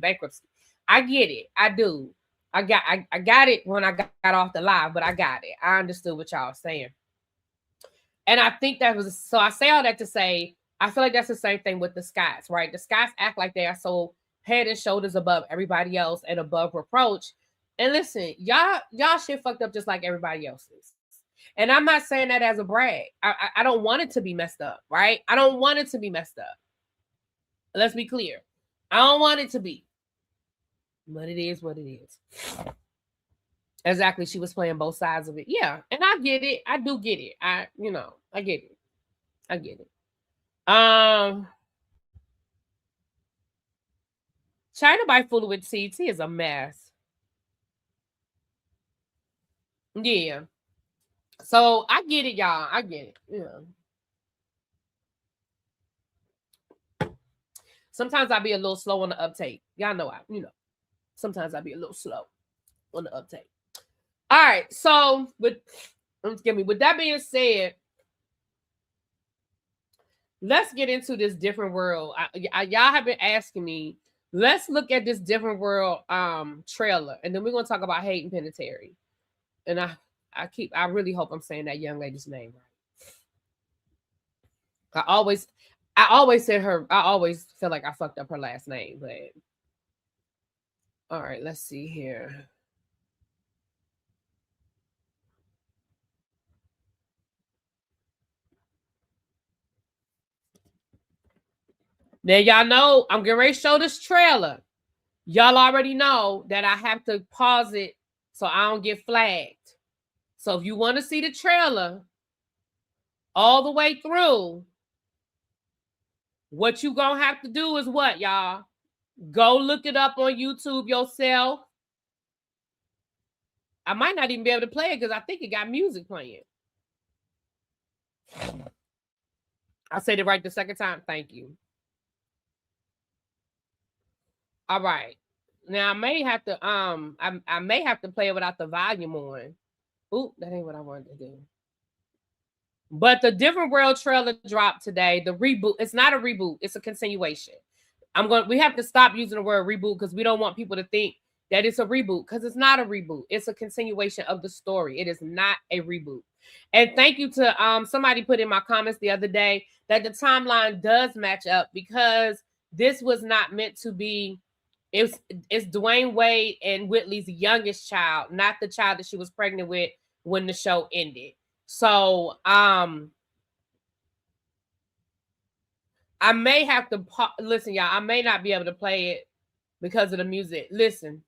I get it. I do. I got it when I got off the live, but I got it. I understood what y'all was saying. And I think that was, so I say all that to say, I feel like that's the same thing with the Scots, right? The Scots act like they are so head and shoulders above everybody else and above reproach. And listen, y'all shit fucked up just like everybody else's. And I'm not saying that as a brag. I don't want it to be messed up, right? I don't want it to be messed up. Let's be clear. I don't want it to be. But it is what it is. Exactly. She was playing both sides of it. Yeah. And I get it. I do get it. I get it. I get it. China by fooling with TT is a mess. Yeah. So I get it, y'all. I get it. Yeah. Sometimes I'll be a little slow on the uptake. Y'all know sometimes I'll be a little slow on the uptake. All right. So with that being said, let's get into this different world. Y'all have been asking me. Let's look at this different world trailer, and then we're gonna talk about Hayden Panettiere. And I really hope I'm saying that young lady's name right. I always said her. I always feel like I fucked up her last name, but all right. Let's see here. Now, y'all know I'm getting ready to show this trailer. Y'all already know that I have to pause it so I don't get flagged. So if you want to see the trailer all the way through, what you gonna have to do is what, y'all? Go look it up on YouTube yourself. I might not even be able to play it because I think it got music playing. I said it right the second time. Thank you. All right. Now I may have to I may have to play it without the volume on. Ooh, that ain't what I wanted to do. But the Different World trailer dropped today. The reboot. It's not a reboot. It's a continuation. We have to stop using the word reboot because we don't want people to think that it's a reboot because it's not a reboot. It's a continuation of the story. It is not a reboot. And thank you to somebody put in my comments the other day that the timeline does match up because this was not meant to be. It's Dwayne Wade and Whitley's youngest child, not the child that she was pregnant with when the show ended. So I may have to listen, y'all. I may not be able to play it because of the music. Listen,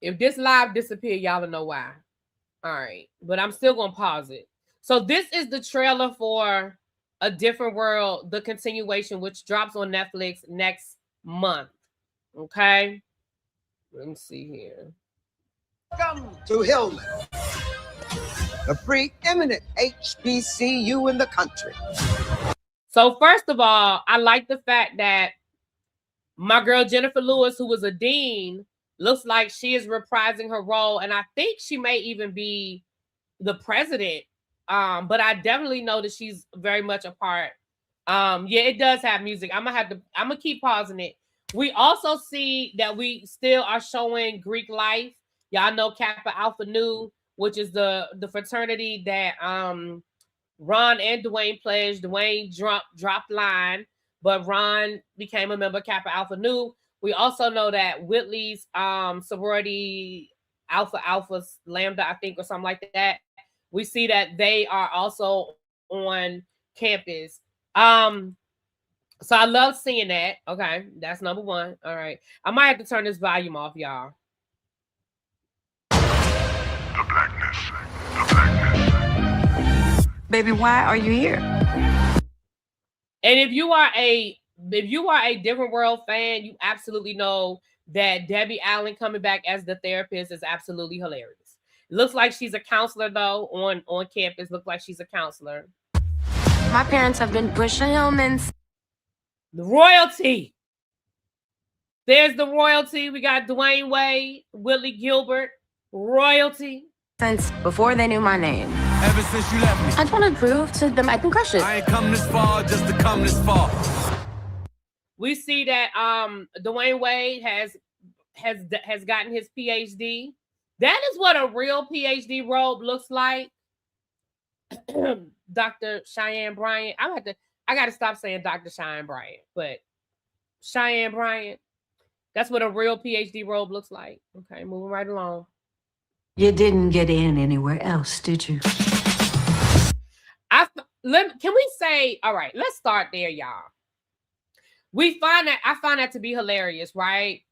if this live disappear, y'all will know why. All right, but I'm still gonna pause it. So this is the trailer for A Different World, the continuation, which drops on Netflix next month. Okay, let me see here. Welcome to Hillman, the preeminent HBCU in the country. So first of all, I like the fact that my girl Jennifer Lewis, who was a dean, looks like she is reprising her role, and I think she may even be the president. But I definitely know that she's very much a part. Yeah, it does have music. I'm gonna keep pausing it. We also see that we still are showing Greek life. Y'all know Kappa Alpha Nu, which is the fraternity that Ron and Dwayne pledged. Dwayne dropped line, but Ron became a member of Kappa Alpha Nu. We also know that Whitley's sorority Alpha Lambda, I think, or something like that. We see that they are also on campus. So I love seeing that. Okay, that's number one. All right. I might have to turn this volume off, y'all. The blackness. Baby, why are you here? And if you are a Different World fan, you absolutely know that Debbie Allen coming back as the therapist is absolutely hilarious. It looks like she's a counselor though on campus. Looks like she's a counselor. My parents have been pushing Hillman's. The royalty. There's the royalty. We got Dwayne Wade, Whitley Gilbert, royalty. Since before they knew my name. Ever since you left me. I just want to prove to them I can crush it. I ain't come this far just to come this far. We see that Dwayne Wade has gotten his PhD. That is what a real PhD robe looks like. Dr. Cheyenne Bryant. I got to stop saying Dr. Cheyenne Bryant, but Cheyenne Bryant, that's what a real PhD robe looks like. Okay, moving right along. You didn't get in anywhere else, did you? Can we say, all right, let's start there, y'all. I find that to be hilarious, right?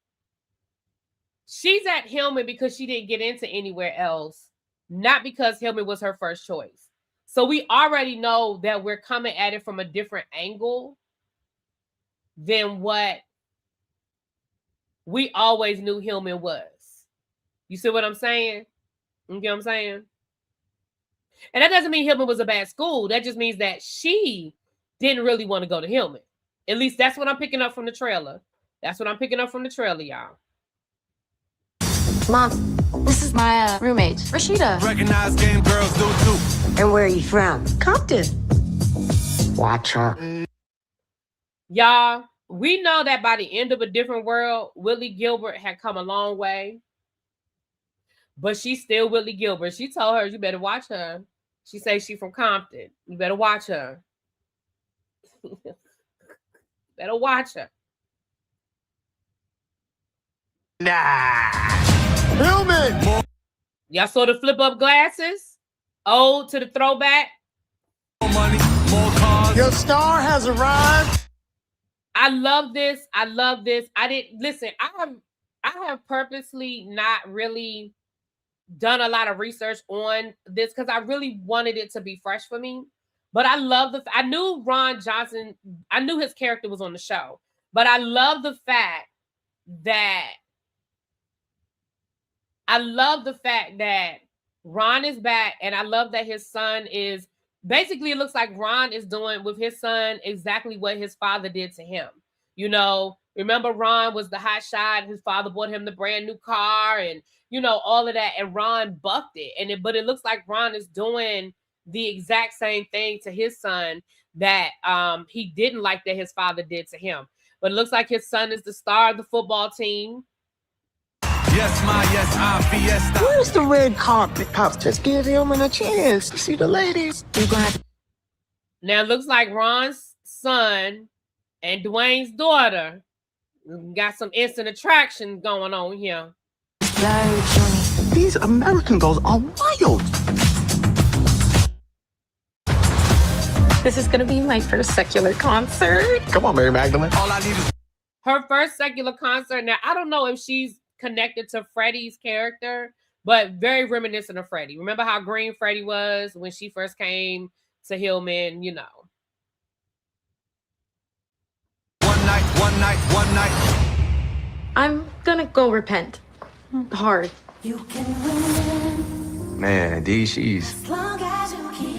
She's at Hillman because she didn't get into anywhere else, not because Hillman was her first choice. So we already know that we're coming at it from a different angle than what we always knew Hillman was. You see what I'm saying? You get what I'm saying? And that doesn't mean Hillman was a bad school. That just means that she didn't really want to go to Hillman. At least that's what I'm picking up from the trailer. That's what I'm picking up from the trailer, y'all. Mom, this is my roommate, Rashida. Recognize game girls do too. And where are you from? Compton. Watch her. Y'all, we know that by the end of A Different World, Whitley Gilbert had come a long way. But she's still Whitley Gilbert. She told her, you better watch her. She says she's from Compton. You better watch her. Better watch her. Nah. Hillman. Y'all saw the flip up glasses? Old to the throwback. More money, more cars. Your star has arrived. I love this. I love this. I didn't listen. I have purposely not really done a lot of research on this because I really wanted it to be fresh for me. But I love I knew Ron Johnson. I knew his character was on the show, but I love the fact that Ron is back, and I love that his son is basically, it looks like Ron is doing with his son exactly what his father did to him. You know, remember Ron was the hot shot. His father bought him the brand new car and, you know, all of that. And Ron bucked it. But it looks like Ron is doing the exact same thing to his son that he didn't like that his father did to him. But it looks like his son is the star of the football team. Yes, my, yes, I'm fiesta. Where's the red carpet? Pops, just give him a chance to see the ladies. Now it looks like Ron's son and Dwayne's daughter got some instant attraction going on here. These American girls are wild. This is going to be my first secular concert. Come on, Mary Magdalene. All I need is Her first secular concert. Now, I don't know if she's connected to Freddie's character, but very reminiscent of Freddie. Remember how green Freddie was when she first came to Hillman, you know. one night. I'm going to go repent. Hard. Man, D, she's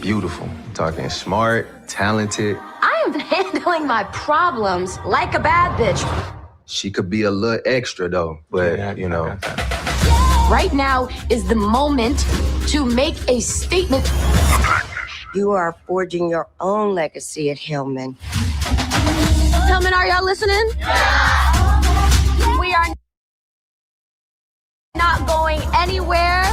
beautiful. Talking smart, talented. I am handling my problems like a bad bitch. She could be a little extra though, but you know. Right now is the moment to make a statement. You are forging your own legacy at Hillman. Hillman, are y'all listening? We are not going anywhere.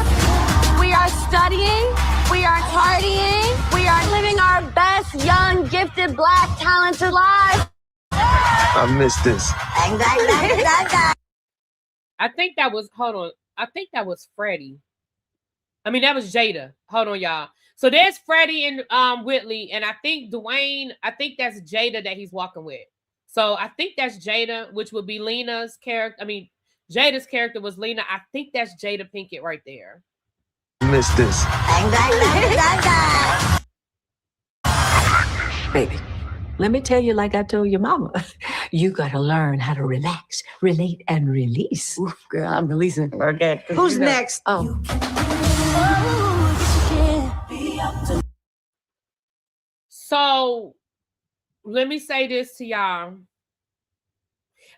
We are studying. We are partying. We are living our best, young, gifted, black, talented lives. I miss this. I think that was, hold on. I think that was Freddie. I mean, that was Jada. Hold on, y'all. So there's Freddie and Whitley, and I think Dwayne, I think that's Jada that he's walking with. So I think that's Jada, which would be Lena's character. I mean, Jada's character was Lena. I think that's Jada Pinkett right there. I miss this. Baby, let me tell you like I told your mama. You gotta learn how to relax, relate, and release. Oof, girl, I'm releasing. Okay. Who's next? Oh. So let me say this to y'all.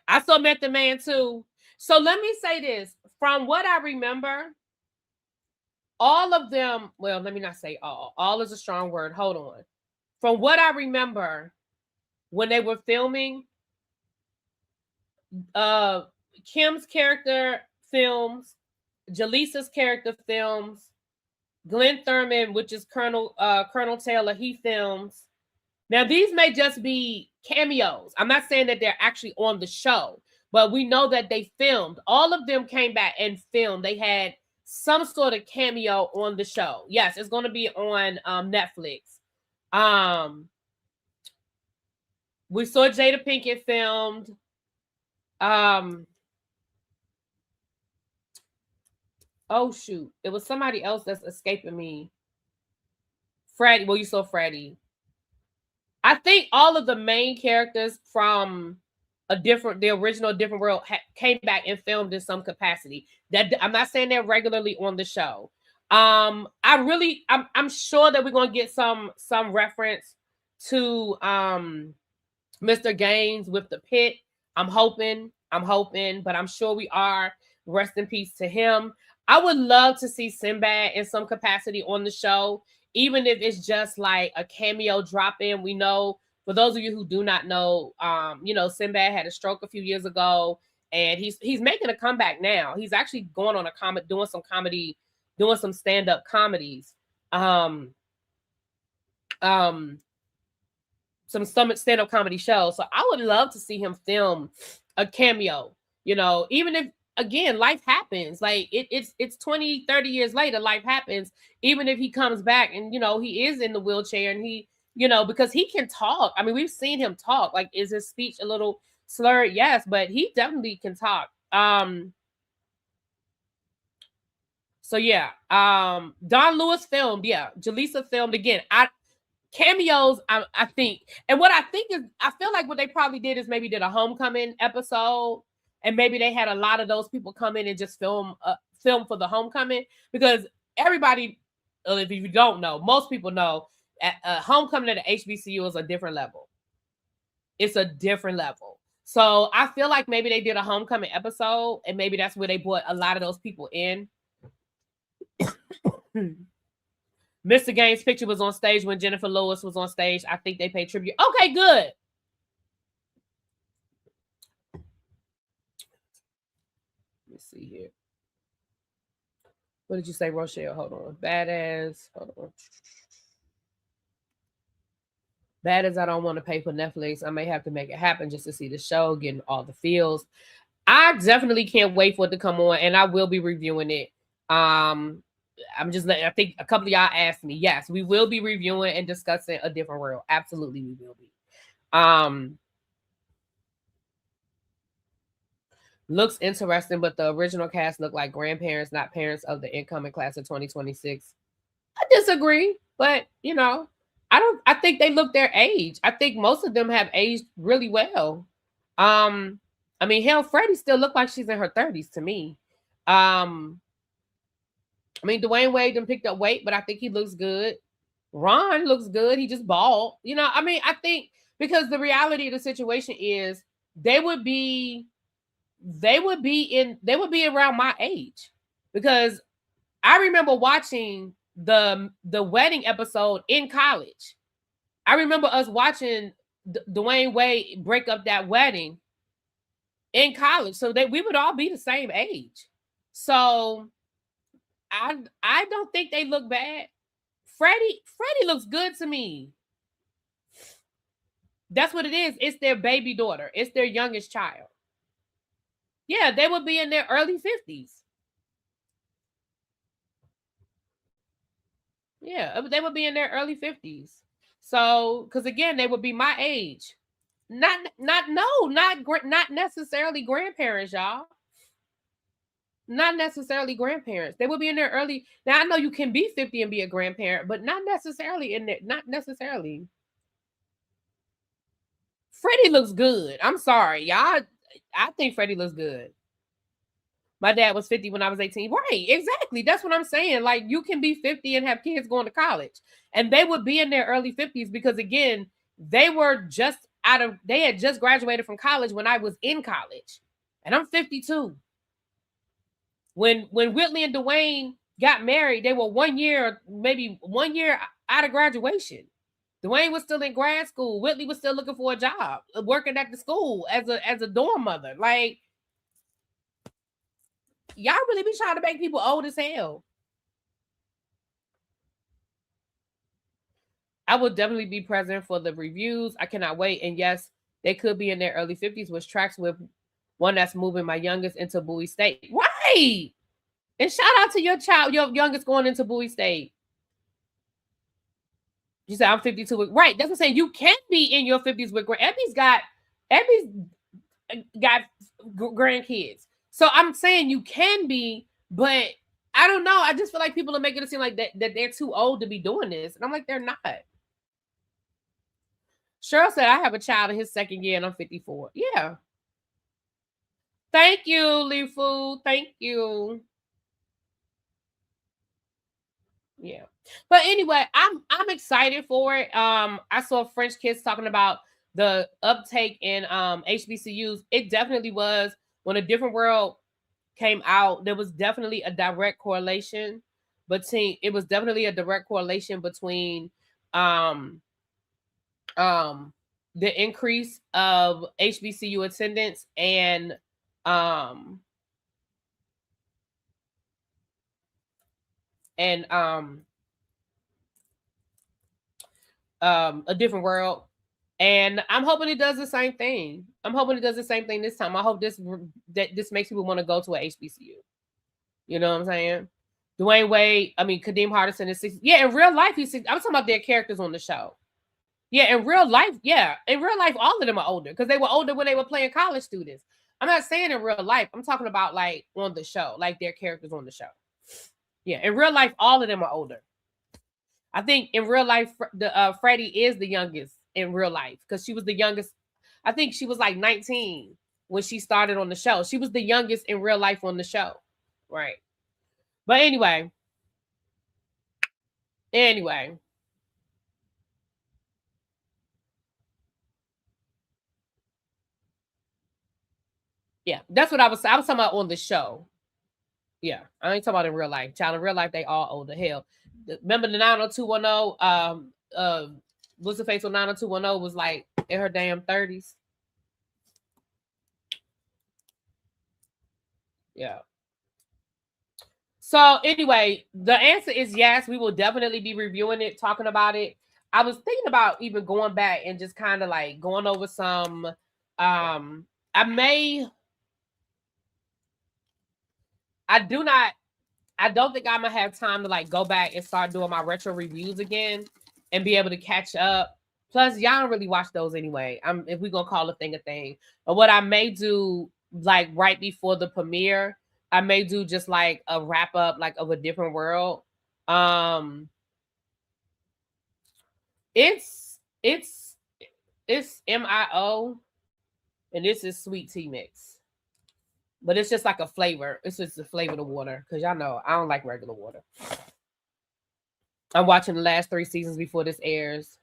I still met the man too. So let me say this. From what I remember, all of them, well, let me not say all. All is a strong word. Hold on. From what I remember, when they were filming, Kim's character films, Jaleesa's character films, Glenn Thurman, which is Colonel Taylor, he films. Now, these may just be cameos. I'm not saying that they're actually on the show, but we know that they filmed. All of them came back and filmed. They had some sort of cameo on the show. Yes, it's going to be on Netflix. We saw Jada Pinkett filmed. Oh shoot, it was somebody else that's escaping me. Freddie. Well, you saw Freddie. I think all of the main characters from the original Different World came back and filmed in some capacity. That I'm not saying they're regularly on the show. I'm sure that we're gonna get some reference to Mr. Gaines with the pit. I'm hoping, but I'm sure we are. Rest in peace to him. I would love to see Sinbad in some capacity on the show, even if it's just like a cameo drop in. We know, for those of you who do not know, Sinbad had a stroke a few years ago, and he's making a comeback now. He's actually going on doing some stand-up comedies. Some stand-up comedy shows. So I would love to see him film a cameo, even if, again, life happens. Like it's 20, 30 years later, life happens. Even if he comes back and, he is in the wheelchair and he, you know, because he can talk. I mean, we've seen him talk. Like, is his speech a little slurred? Yes, but he definitely can talk. So yeah, Don Lewis filmed. Yeah, Jaleesa filmed again. Cameos, I think, and what I think is, I feel like what they probably did is maybe did a homecoming episode, and maybe they had a lot of those people come in and just film for the homecoming, because everybody, if you don't know, most people know, homecoming at the HBCU is a different level. It's a different level. So I feel like maybe they did a homecoming episode, and maybe that's where they brought a lot of those people in. Mr. Gaines' picture was on stage when Jennifer Lewis was on stage. I think they paid tribute. Okay, good. Let's see here. What did you say, Rochelle? Hold on. Badass. Hold on. Badass, I don't want to pay for Netflix. I may have to make it happen just to see the show, getting all the feels. I definitely can't wait for it to come on, and I will be reviewing it. I'm just letting, I think a couple of y'all asked me. Yes, we will be reviewing and discussing A Different World. Absolutely, we will be. Looks interesting, but the original cast look like grandparents, not parents of the incoming class of 2026. I disagree, but you know, I think they look their age. I think most of them have aged really well. I mean, hell, Freddie still look like she's in her 30s to me. I mean, Dwayne Wade done picked up weight, but I think he looks good. Ron looks good. He just bald. You know, I mean, I think because the reality of the situation is they would be around my age, because I remember watching the wedding episode in college. I remember us watching Dwayne Wade break up that wedding in college, so that we would all be the same age. So I don't think they look bad. Freddie looks good to me. That's what it is. It's their baby daughter. It's their youngest child. Yeah, they would be in their early 50s. Yeah, they would be in their early 50s. So, because again, they would be my age. Not necessarily grandparents, y'all. Not necessarily grandparents. They will be in their early. Now I know you can be 50 and be a grandparent, but not necessarily in there. Not necessarily. Freddie looks good. I'm sorry, y'all. I think Freddie looks good. My dad was 50 when I was 18. Right, exactly. That's what I'm saying. Like, you can be 50 and have kids going to college, and they would be in their early 50s, because again, they had just graduated from college when I was in college, and I'm 52. When Whitley and Dwayne got married, they were 1 year, maybe 1 year out of graduation. Dwayne was still in grad school. Whitley was still looking for a job, working at the school as a dorm mother. Like, y'all really be trying to make people old as hell. I will definitely be present for the reviews. I cannot wait. And yes, they could be in their early 50s, which tracks with one that's moving my youngest into Bowie State. Right. And shout out to your child, your youngest going into Bowie State. You said I'm 52. Right. That's what I'm saying. You can be in your 50s with Ebby's got grandkids. So I'm saying you can be, but I don't know. I just feel like people are making it seem like that they're too old to be doing this. And I'm like, they're not. Cheryl said, I have a child in his second year and I'm 54. Yeah. Thank you, Lifu. Thank you. Yeah. But anyway, I'm excited for it. I saw French kids talking about the uptake in HBCUs. It definitely was. When A Different World came out, there was definitely a direct correlation between the increase of HBCU attendance and A Different World. And I'm hoping it does the same thing. I'm hoping it does the same thing this time. I hope this makes people want to go to a HBCU. You know what I'm saying? Dwayne Wade, I mean, Kadeem Hardison is 60. Yeah, in real life, he's 60. I'm talking about their characters on the show. Yeah, in real life, all of them are older because they were older when they were playing college students. I'm not saying in real life. I'm talking about like on the show, like their characters on the show. Yeah, in real life, all of them are older. I think in real life, Freddie is the youngest in real life because she was the youngest. I think she was like 19 when she started on the show. She was the youngest in real life on the show, right? But anyway. Yeah, that's what I was talking about on the show. Yeah, I ain't talking about in real life. Child, in real life, they all older. Hell, remember the 90210? What's the face on 90210 was like in her damn 30s. Yeah. So anyway, the answer is yes. We will definitely be reviewing it, talking about it. I was thinking about even going back and just kind of like going over some. I don't think I'm gonna have time to like go back and start doing my retro reviews again and be able to catch up. Plus, y'all don't really watch those anyway. If we're gonna call a thing. But what I may do, like right before the premiere, I may do just like a wrap up, like of a different world. It's MIO, and this is sweet tea mix. But it's just like a flavor. It's just the flavor of the water. Because y'all know I don't like regular water. I'm watching the last 3 seasons before this airs.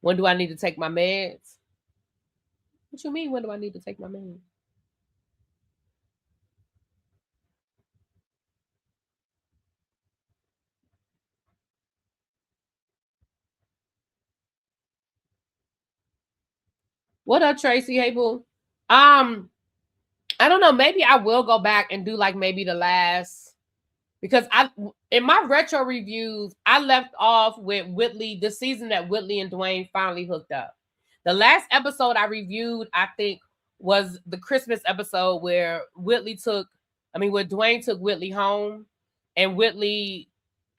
When do I need to take my meds? What you mean, when do I need to take my meds? What up, Tracy? Hey, boo. I don't know. Maybe I will go back and do like maybe the last, because in my retro reviews, I left off with Whitley, the season that Whitley and Dwayne finally hooked up. The last episode I reviewed, I think, was the Christmas episode where Dwayne took Whitley home, and Whitley,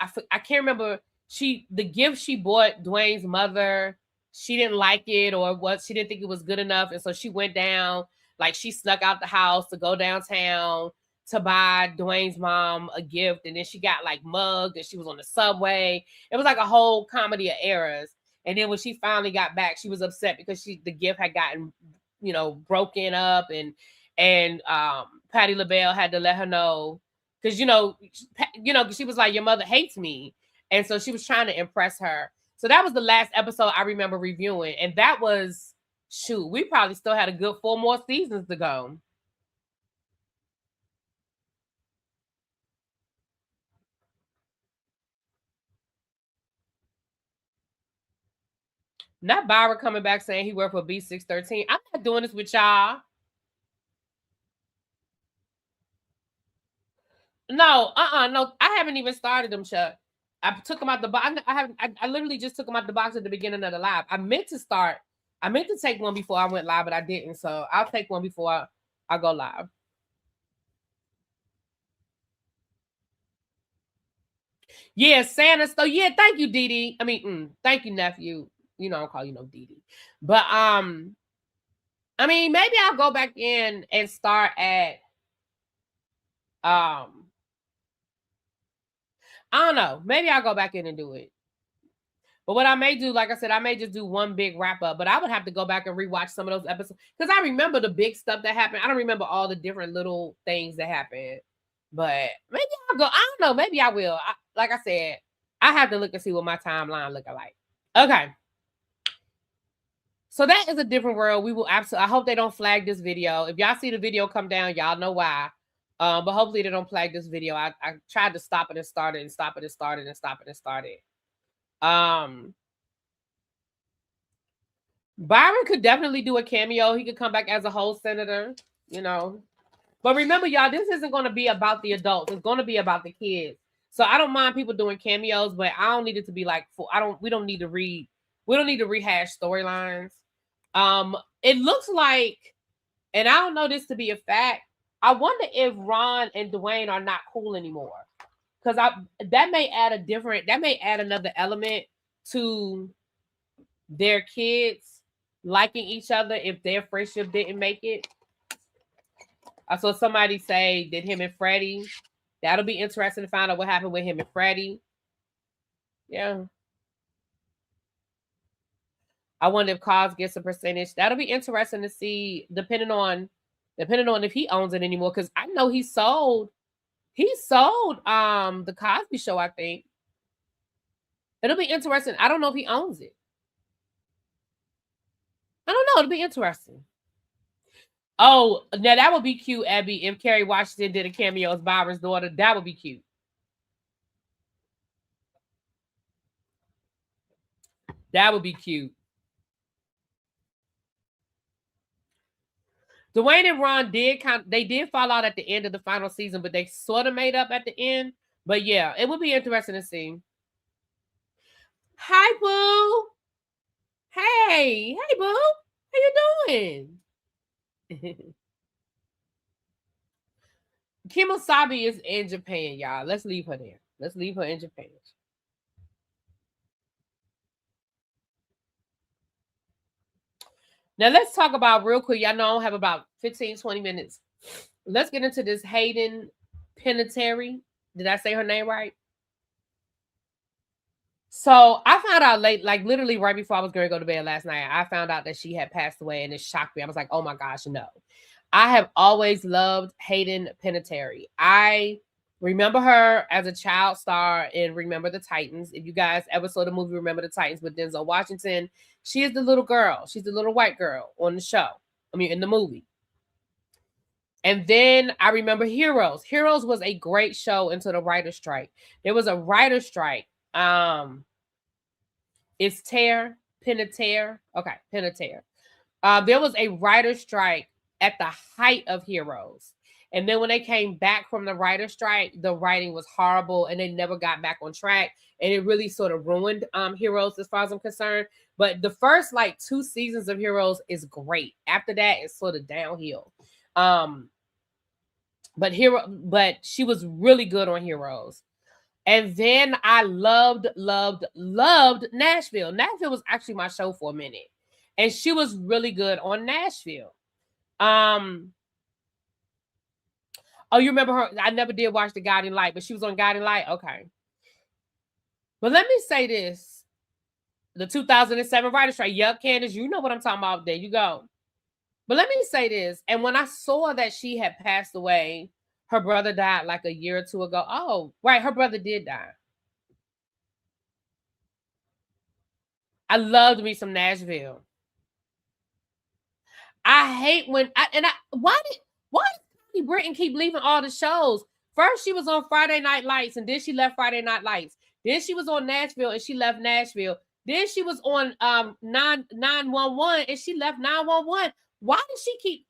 I can't remember, the gift she bought Dwayne's mother, she didn't like it, or she didn't think it was good enough, and so she went down, like she snuck out the house to go downtown to buy Dwayne's mom a gift, and then she got like mugged, and she was on the subway. It was like a whole comedy of errors. And then when she finally got back, she was upset because the gift had gotten, broken up, and Patti LaBelle had to let her know, because she was like, your mother hates me, and so she was trying to impress her. So that was the last episode I remember reviewing, and that was, shoot, we probably still had a good 4 more seasons to go. Not Byron coming back saying he worked for B613. I'm not doing this with y'all. No, no, I haven't even started them, Chuck. I took them out the box. I literally just took them out the box at the beginning of the live. I meant to take one before I went live, but I didn't. So I'll take one before I go live. Yeah, Santa. So yeah, thank you, Dee Dee. I mean, thank you, nephew. I'll call you no Dee Dee. But maybe I'll go back in and start at I don't know. Maybe I'll go back in and do it. But what I may do, like I said, I may just do one big wrap up. But I would have to go back and rewatch some of those episodes, because I remember the big stuff that happened. I don't remember all the different little things that happened. But maybe I'll go. I don't know. Maybe I will. Like I said, I have to look and see what my timeline looking like. Okay. So that is a different world. We will absolutely. I hope they don't flag this video. If y'all see the video come down, y'all know why. But hopefully they don't flag this video. I tried to stop it and start it and stop it and start it and stop it and start it. Byron could definitely do a cameo. He could come back as a whole senator, But remember, y'all, this isn't going to be about the adults. It's going to be about the kids. So I don't mind people doing cameos, but I don't need it to be like we don't need to rehash storylines. It looks like, and I don't know this to be a fact, I wonder if Ron and Dwayne are not cool anymore, because that may add another element to their kids liking each other if their friendship didn't make it. I saw somebody say that him and Freddie, that'll be interesting to find out what happened with him and Freddie. Yeah. I wonder if Cos gets a percentage. That'll be interesting to see, depending on if he owns it anymore. Because I know he sold the Cosby Show, I think. It'll be interesting. I don't know if he owns it. I don't know. It'll be interesting. Oh, now that would be cute, Abby, if Kerry Washington did a cameo as Byron's daughter. That would be cute. That would be cute. Dwayne and Ron did fall out at the end of the final season, but they sort of made up at the end. But yeah, it would be interesting to see. Hi, Boo. Hey, Boo. How you doing? Kim Wasabi is in Japan, y'all. Let's leave her there. Let's leave her in Japan. Now, let's talk about real quick. Y'all know I don't have about 15, 20 minutes. Let's get into this Hayden Panettiere. Did I say her name right? So I found out late, like literally right before I was going to go to bed last night, I found out that she had passed away, and it shocked me. I was like, oh my gosh, no. I have always loved Hayden Panettiere. I remember her as a child star in Remember the Titans. If you guys ever saw the movie Remember the Titans with Denzel Washington, she is the little girl. She's the little white girl on the show. In the movie. And then I remember Heroes. Heroes was a great show until the writer's strike. There was a writer's strike. It's Panettiere. Okay, Panettiere. There was a writer's strike at the height of Heroes. And then when they came back from the writer's strike, the writing was horrible and they never got back on track. And it really sort of ruined Heroes as far as I'm concerned. But the first 2 seasons of Heroes is great. After that, it's sort of downhill. But she was really good on Heroes. And then I loved Nashville. Nashville was actually my show for a minute. And she was really good on Nashville. Oh, you remember her? I never did watch The Guiding Light, but she was on Guiding Light. Okay. But let me say this. The 2007 writer's strike. Yup, Candace, you know what I'm talking about. There you go. But let me say this. And when I saw that she had passed away, her brother died like a year or two ago. Oh, right. Her brother did die. I loved me some Nashville. I hate why did Connie Britton keep leaving all the shows? First, she was on Friday Night Lights, and then she left Friday Night Lights. Then she was on Nashville, and she left Nashville. Then she was on 911, and she left 911. Why does she keep...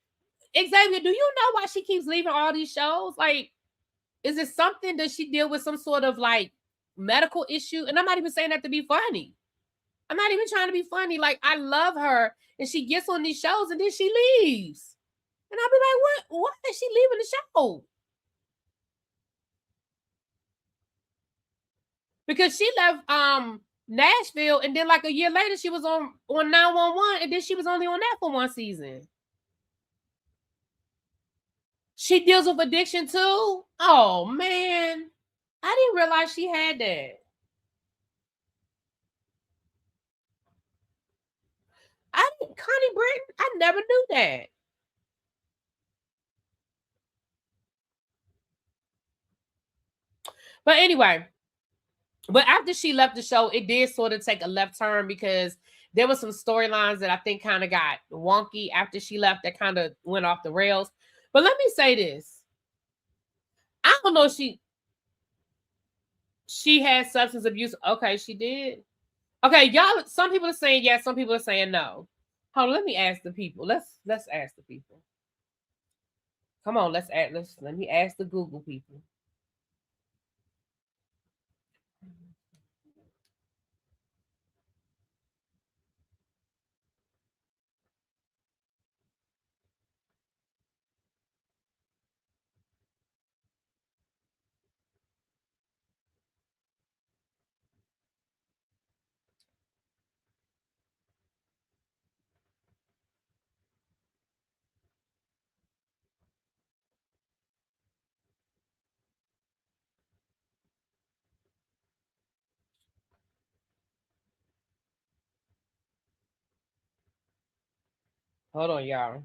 Xavier, do you know why she keeps leaving all these shows? Is it something? Does she deal with some sort of medical issue? And I'm not even saying that to be funny. I'm not even trying to be funny. I love her, and she gets on these shows, and then she leaves. And I'll be like, what? Why is she leaving the show? Because she left Nashville, and then a year later, she was on 911, and then she was only on that for 1 season. She deals with addiction too? Oh, man. I didn't realize she had that. Connie Britton, I never knew that. But anyway, after she left the show, it did sort of take a left turn because there were some storylines that I think kind of got wonky after she left that kind of went off the rails. But let me say this. I don't know if she had substance abuse. Okay, she did. Okay, y'all, some people are saying yes, some people are saying no. Hold on, let me ask the people. Let's ask the people. Come on, let me ask the Google people. Hold on, y'all.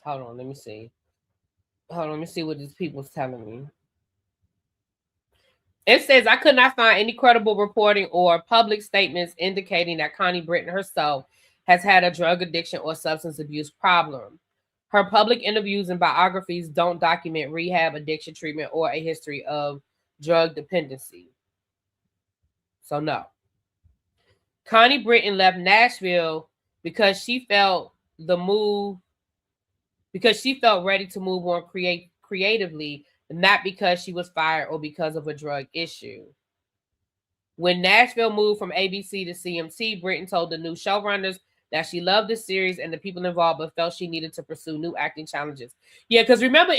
Hold on, let me see. Hold on, let me see what these people's telling me. It says, I could not find any credible reporting or public statements indicating that Connie Britton herself has had a drug addiction or substance abuse problem. Her public interviews and biographies don't document rehab, addiction treatment, or a history of drug dependency. So no. Connie Britton left Nashville because she felt ready to move on creatively, not because she was fired or because of a drug issue. When Nashville moved from ABC to CMT, Britton told the new showrunners that she loved the series and the people involved, but felt she needed to pursue new acting challenges. Yeah, because remember,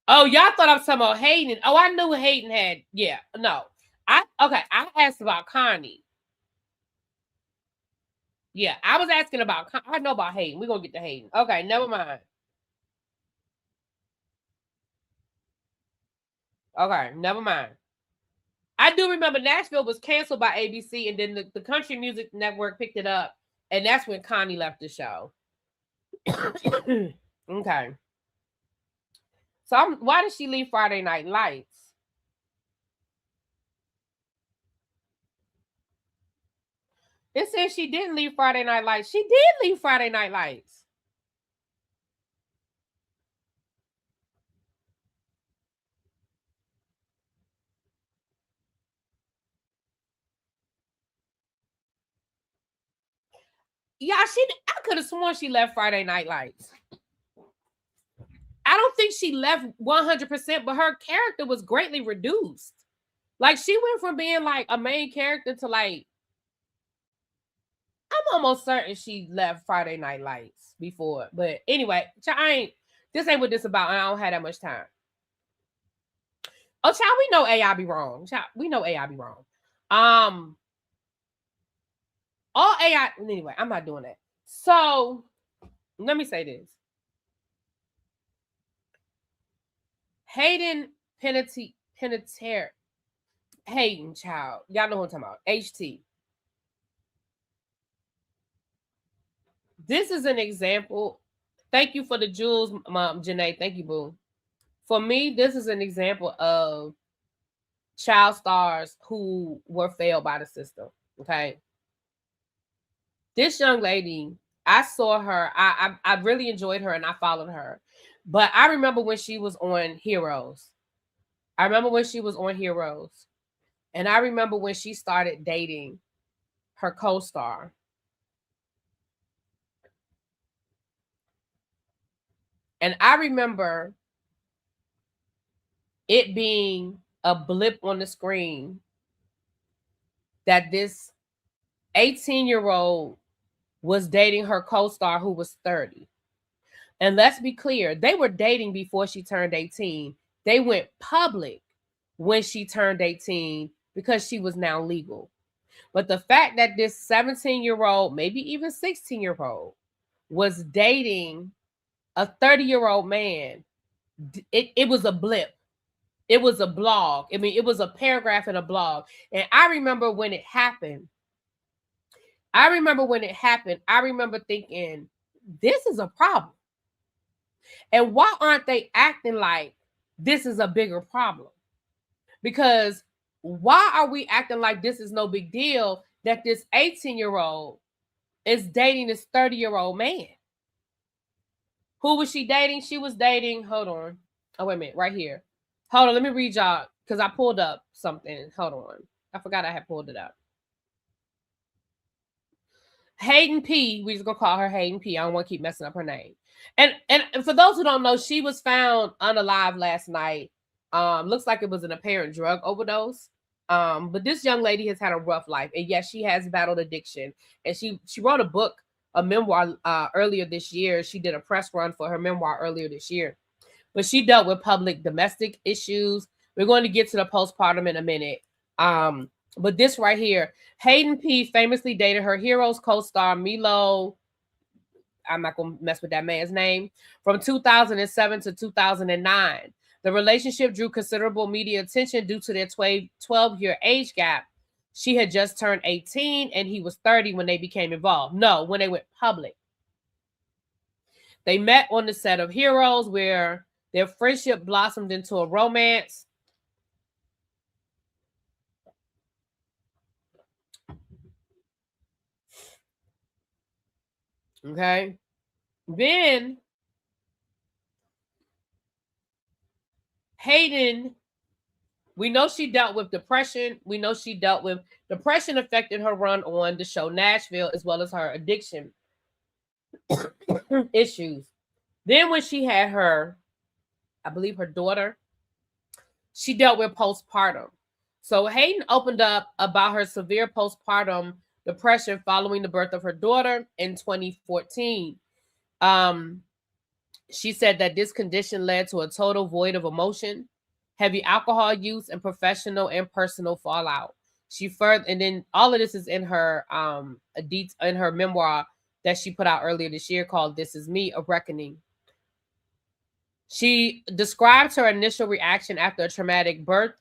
oh, y'all thought I was talking about Hayden. Oh, I knew Hayden had, yeah, no. I asked about Connie. Yeah, I was asking about, I know about Hayden. We're going to get to Hayden. Okay, never mind. Okay, never mind. I do remember Nashville was canceled by ABC, and then the Country Music Network picked it up, and that's when Connie left the show. Okay. So why did she leave Friday Night Lights? It says she didn't leave Friday Night Lights. She did leave Friday Night Lights. Yeah, I could have sworn she left Friday Night Lights. I don't think she left 100%, but her character was greatly reduced. Like, she went from being like a main character to like, I'm almost certain she left Friday Night Lights before. But anyway, this ain't what this about, and I don't have that much time. Oh, child, we know AI be wrong. Child, we know AI be wrong. All AI, anyway, I'm not doing that. So let me say this. Hayden Panettiere, Hayden, child. Y'all know what I'm talking about. HT. This is an example. Thank you for the jewels, Mom, Janae. Thank you, boo. For me, this is an example of child stars who were failed by the system. Okay. This young lady, I saw her. I really enjoyed her and I followed her. But I remember when she was on Heroes. And I remember when she started dating her co-star. And I remember it being a blip on the screen that this 18-year-old was dating her co-star who was 30. And let's be clear, they were dating before she turned 18. They went public when she turned 18 because she was now legal. But the fact that this 17-year-old, maybe even 16-year-old, was dating a 30-year-old man, it was a blip. It was a blog. I mean, it was a paragraph in a blog. And I remember when it happened. I remember thinking, this is a problem. And why aren't they acting like this is a bigger problem? Because why are we acting like this is no big deal that this 18-year-old is dating this 30-year-old man? Who was she dating? She was dating, hold on. Oh, wait a minute, right here. Hold on, let me read y'all because I pulled up something. Hold on. I forgot I had pulled it up. Hayden P. We're just going to call her Hayden P. I don't want to keep messing up her name. And for those who don't know, she was found unalive last night. Looks like it was an apparent drug overdose. But this young lady has had a rough life. And yes, she has battled addiction. And she wrote a book, a memoir earlier this year. She did a press run for her memoir earlier this year. But she dealt with public domestic issues. We're going to get to the postpartum in a minute. But this right here, Hayden P. famously dated her Heroes co-star Milo. I'm not going to mess with that man's name. From 2007 to 2009. The relationship drew considerable media attention due to their 12-year age gap. She had just turned 18 and he was 30 when they became involved. No, when they went public. They met on the set of Heroes, where their friendship blossomed into a romance. Okay. Then Hayden, we know she dealt with depression. We know she dealt with depression affected her run on the show Nashville, as well as her addiction issues. Then when she had her, I believe her daughter, she dealt with postpartum. So Hayden opened up about her severe postpartum depression following the birth of her daughter in 2014. She said that this condition led to a total void of emotion, heavy alcohol use, and professional and personal fallout. She further, and then all of this is in her in her memoir that she put out earlier this year called "This Is Me: A Reckoning." She described her initial reaction after a traumatic birth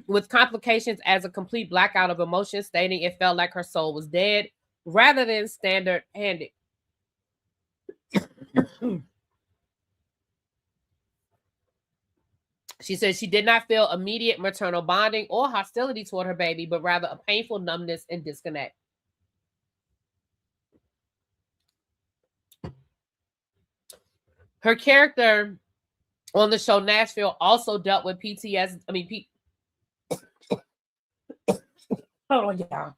with complications as a complete blackout of emotion, stating it felt like her soul was dead rather than standard-handed. She said she did not feel immediate maternal bonding or hostility toward her baby, but rather a painful numbness and disconnect. Her character on the show Nashville also dealt with PTSD. Oh, yeah.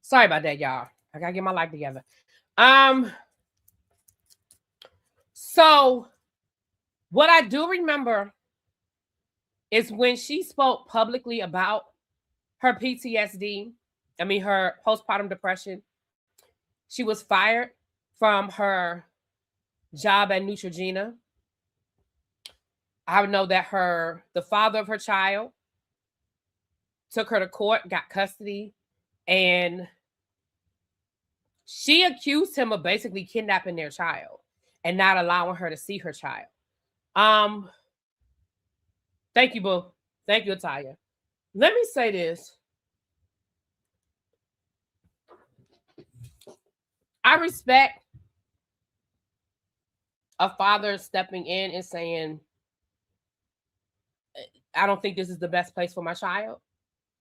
Sorry about that, y'all. I gotta get my life together. So what I do remember is when she spoke publicly about her PTSD, her postpartum depression, she was fired from her job at Neutrogena. I know that the father of her child took her to court, got custody, and she accused him of basically kidnapping their child and not allowing her to see her child. Thank you, boo. Thank you, Ataya. Let me say this. I respect a father stepping in and saying, I don't think this is the best place for my child.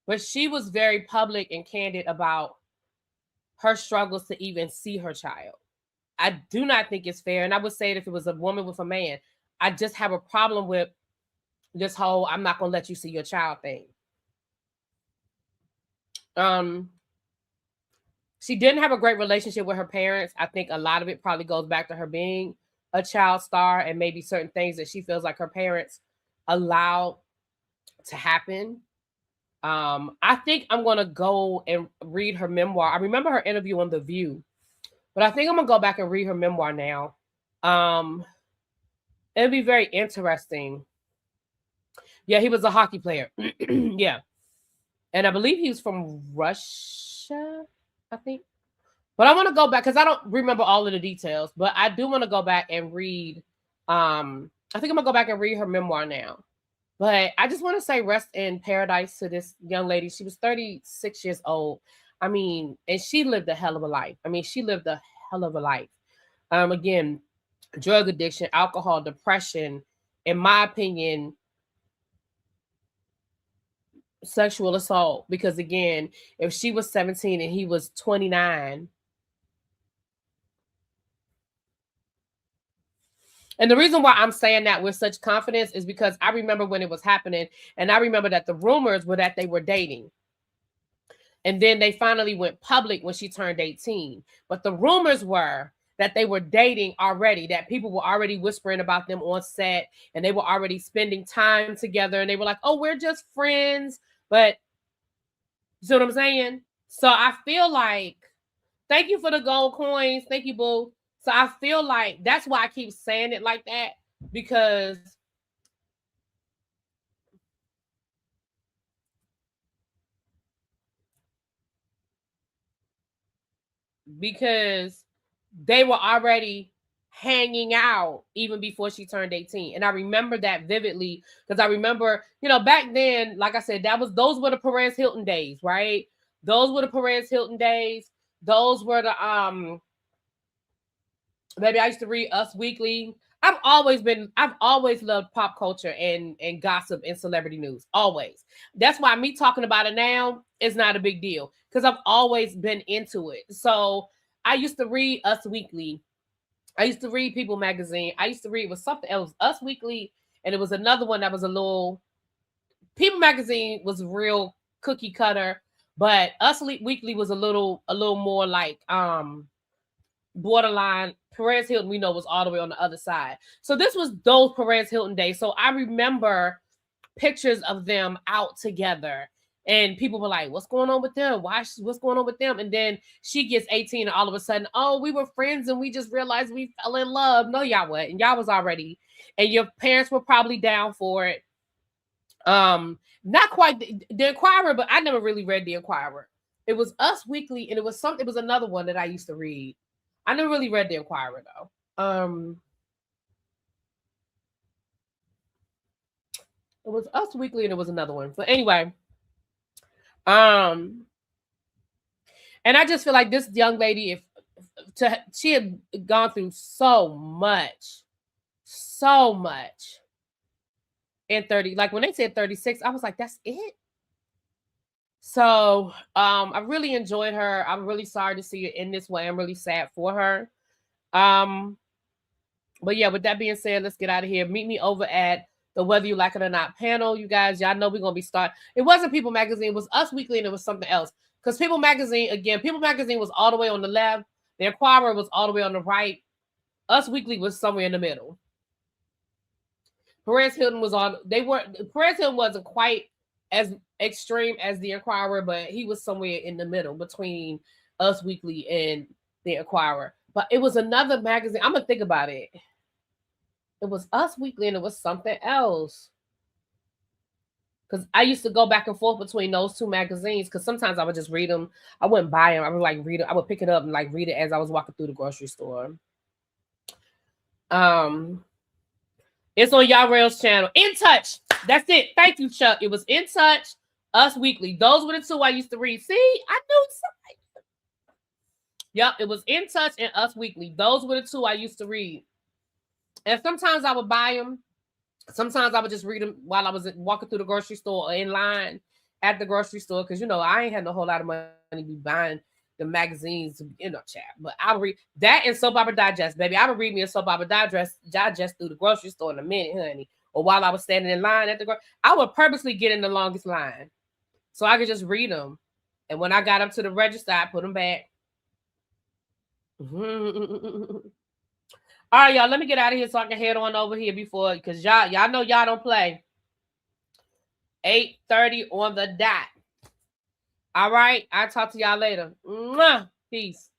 But she was very public and candid about her struggles to even see her child. I do not think it's fair. And I would say it if it was a woman with a man. I just have a problem with this whole I'm not going to let you see your child thing. She didn't have a great relationship with her parents. I think a lot of it probably goes back to her being a child star and maybe certain things that she feels like her parents allowed to happen. I think I'm going to go and read her memoir. I remember her interview on The View, but I think I'm going to go back and read her memoir now. It'll be very interesting. Yeah, he was a hockey player. Yeah. And I believe he was from Russia, I think. But I want to go back because I don't remember all of the details, but I do want to go back and read. I think I'm going to go back and read her memoir now. But I just want to say rest in paradise to this young lady. She was 36 years old. I mean, and she lived a hell of a life. I mean, she lived a hell of a life. Again, drug addiction, alcohol, depression, in my opinion, sexual assault. Because again, if she was 17 and he was 29, and the reason why I'm saying that with such confidence is because I remember when it was happening, and I remember that the rumors were that they were dating. And then they finally went public when she turned 18. But the rumors were that they were dating already, that people were already whispering about them on set, and they were already spending time together, and they were like, oh, we're just friends. But you see what I'm saying? So I feel like, thank you for the gold coins. Thank you, boo. So I feel like that's why I keep saying it like that, because they were already hanging out even before she turned 18. And I remember that vividly, because I remember, back then, like I said, those were the Perez Hilton days, right? Those were the Perez Hilton days. Those were the maybe I used to read Us Weekly. I've always loved pop culture and gossip and celebrity news. Always. That's why me talking about it now is not a big deal, because I've always been into it. So I used to read Us Weekly. I used to read People Magazine. I used to read with something else, Us Weekly, and it was another one that was a little. People Magazine was real cookie cutter, but Us Weekly was a little more like borderline. Perez Hilton, we know, was all the way on the other side. So this was those Perez Hilton days. So I remember pictures of them out together, and people were like, what's going on with them? What's going on with them? And then she gets 18 and all of a sudden, oh, we were friends and we just realized we fell in love. No, y'all wasn't. And y'all was already, and your parents were probably down for it. Not quite the Inquirer, but I never really read the Inquirer. It was Us Weekly, and it was another one that I used to read. I never really read the Inquirer though. It was Us Weekly, and it was another one. But anyway, and I just feel like this young lady, she had gone through so much in 30. Like when they said 36, I was like, that's it. So I really enjoyed her. I'm really sorry to see it in this way. I'm really sad for her. But yeah, with that being said, let's get out of here. Meet me over at the Whether You Like It or Not panel. You guys, y'all know we're going to be starting. It wasn't People Magazine. It was Us Weekly, and it was something else. Because People Magazine was all the way on the left. The Inquirer was all the way on the right. Us Weekly was somewhere in the middle. Perez Hilton Perez Hilton wasn't quite as extreme as the Inquirer, but he was somewhere in the middle between Us Weekly and the Inquirer. But it was another magazine. I'm gonna think about it. It was Us Weekly, and it was something else. Because I used to go back and forth between those two magazines, because sometimes I would just read them. I wouldn't buy them. I would like read it. I would pick it up and like read it as I was walking through the grocery store. It's on Y'all Rails channel. In Touch. That's it. Thank you, Chuck. It was In Touch, Us Weekly. Those were the two I used to read. See, I knew something. Yep, it was In Touch and Us Weekly. Those were the two I used to read. And sometimes I would buy them. Sometimes I would just read them while I was walking through the grocery store or in line at the grocery store. Because, I ain't had no whole lot of money to be buying the magazines, chat. But I would read that and Soap Opera Digest, baby. I would read me a Soap Opera Digest through the grocery store in a minute, honey. Or while I was standing in line at the I would purposely get in the longest line so I could just read them. And when I got up to the register, I put them back. All right, y'all, let me get out of here so I can head on over here because y'all know y'all don't play. 8:30 on the dot. All right, I'll talk to y'all later. Mwah. Peace.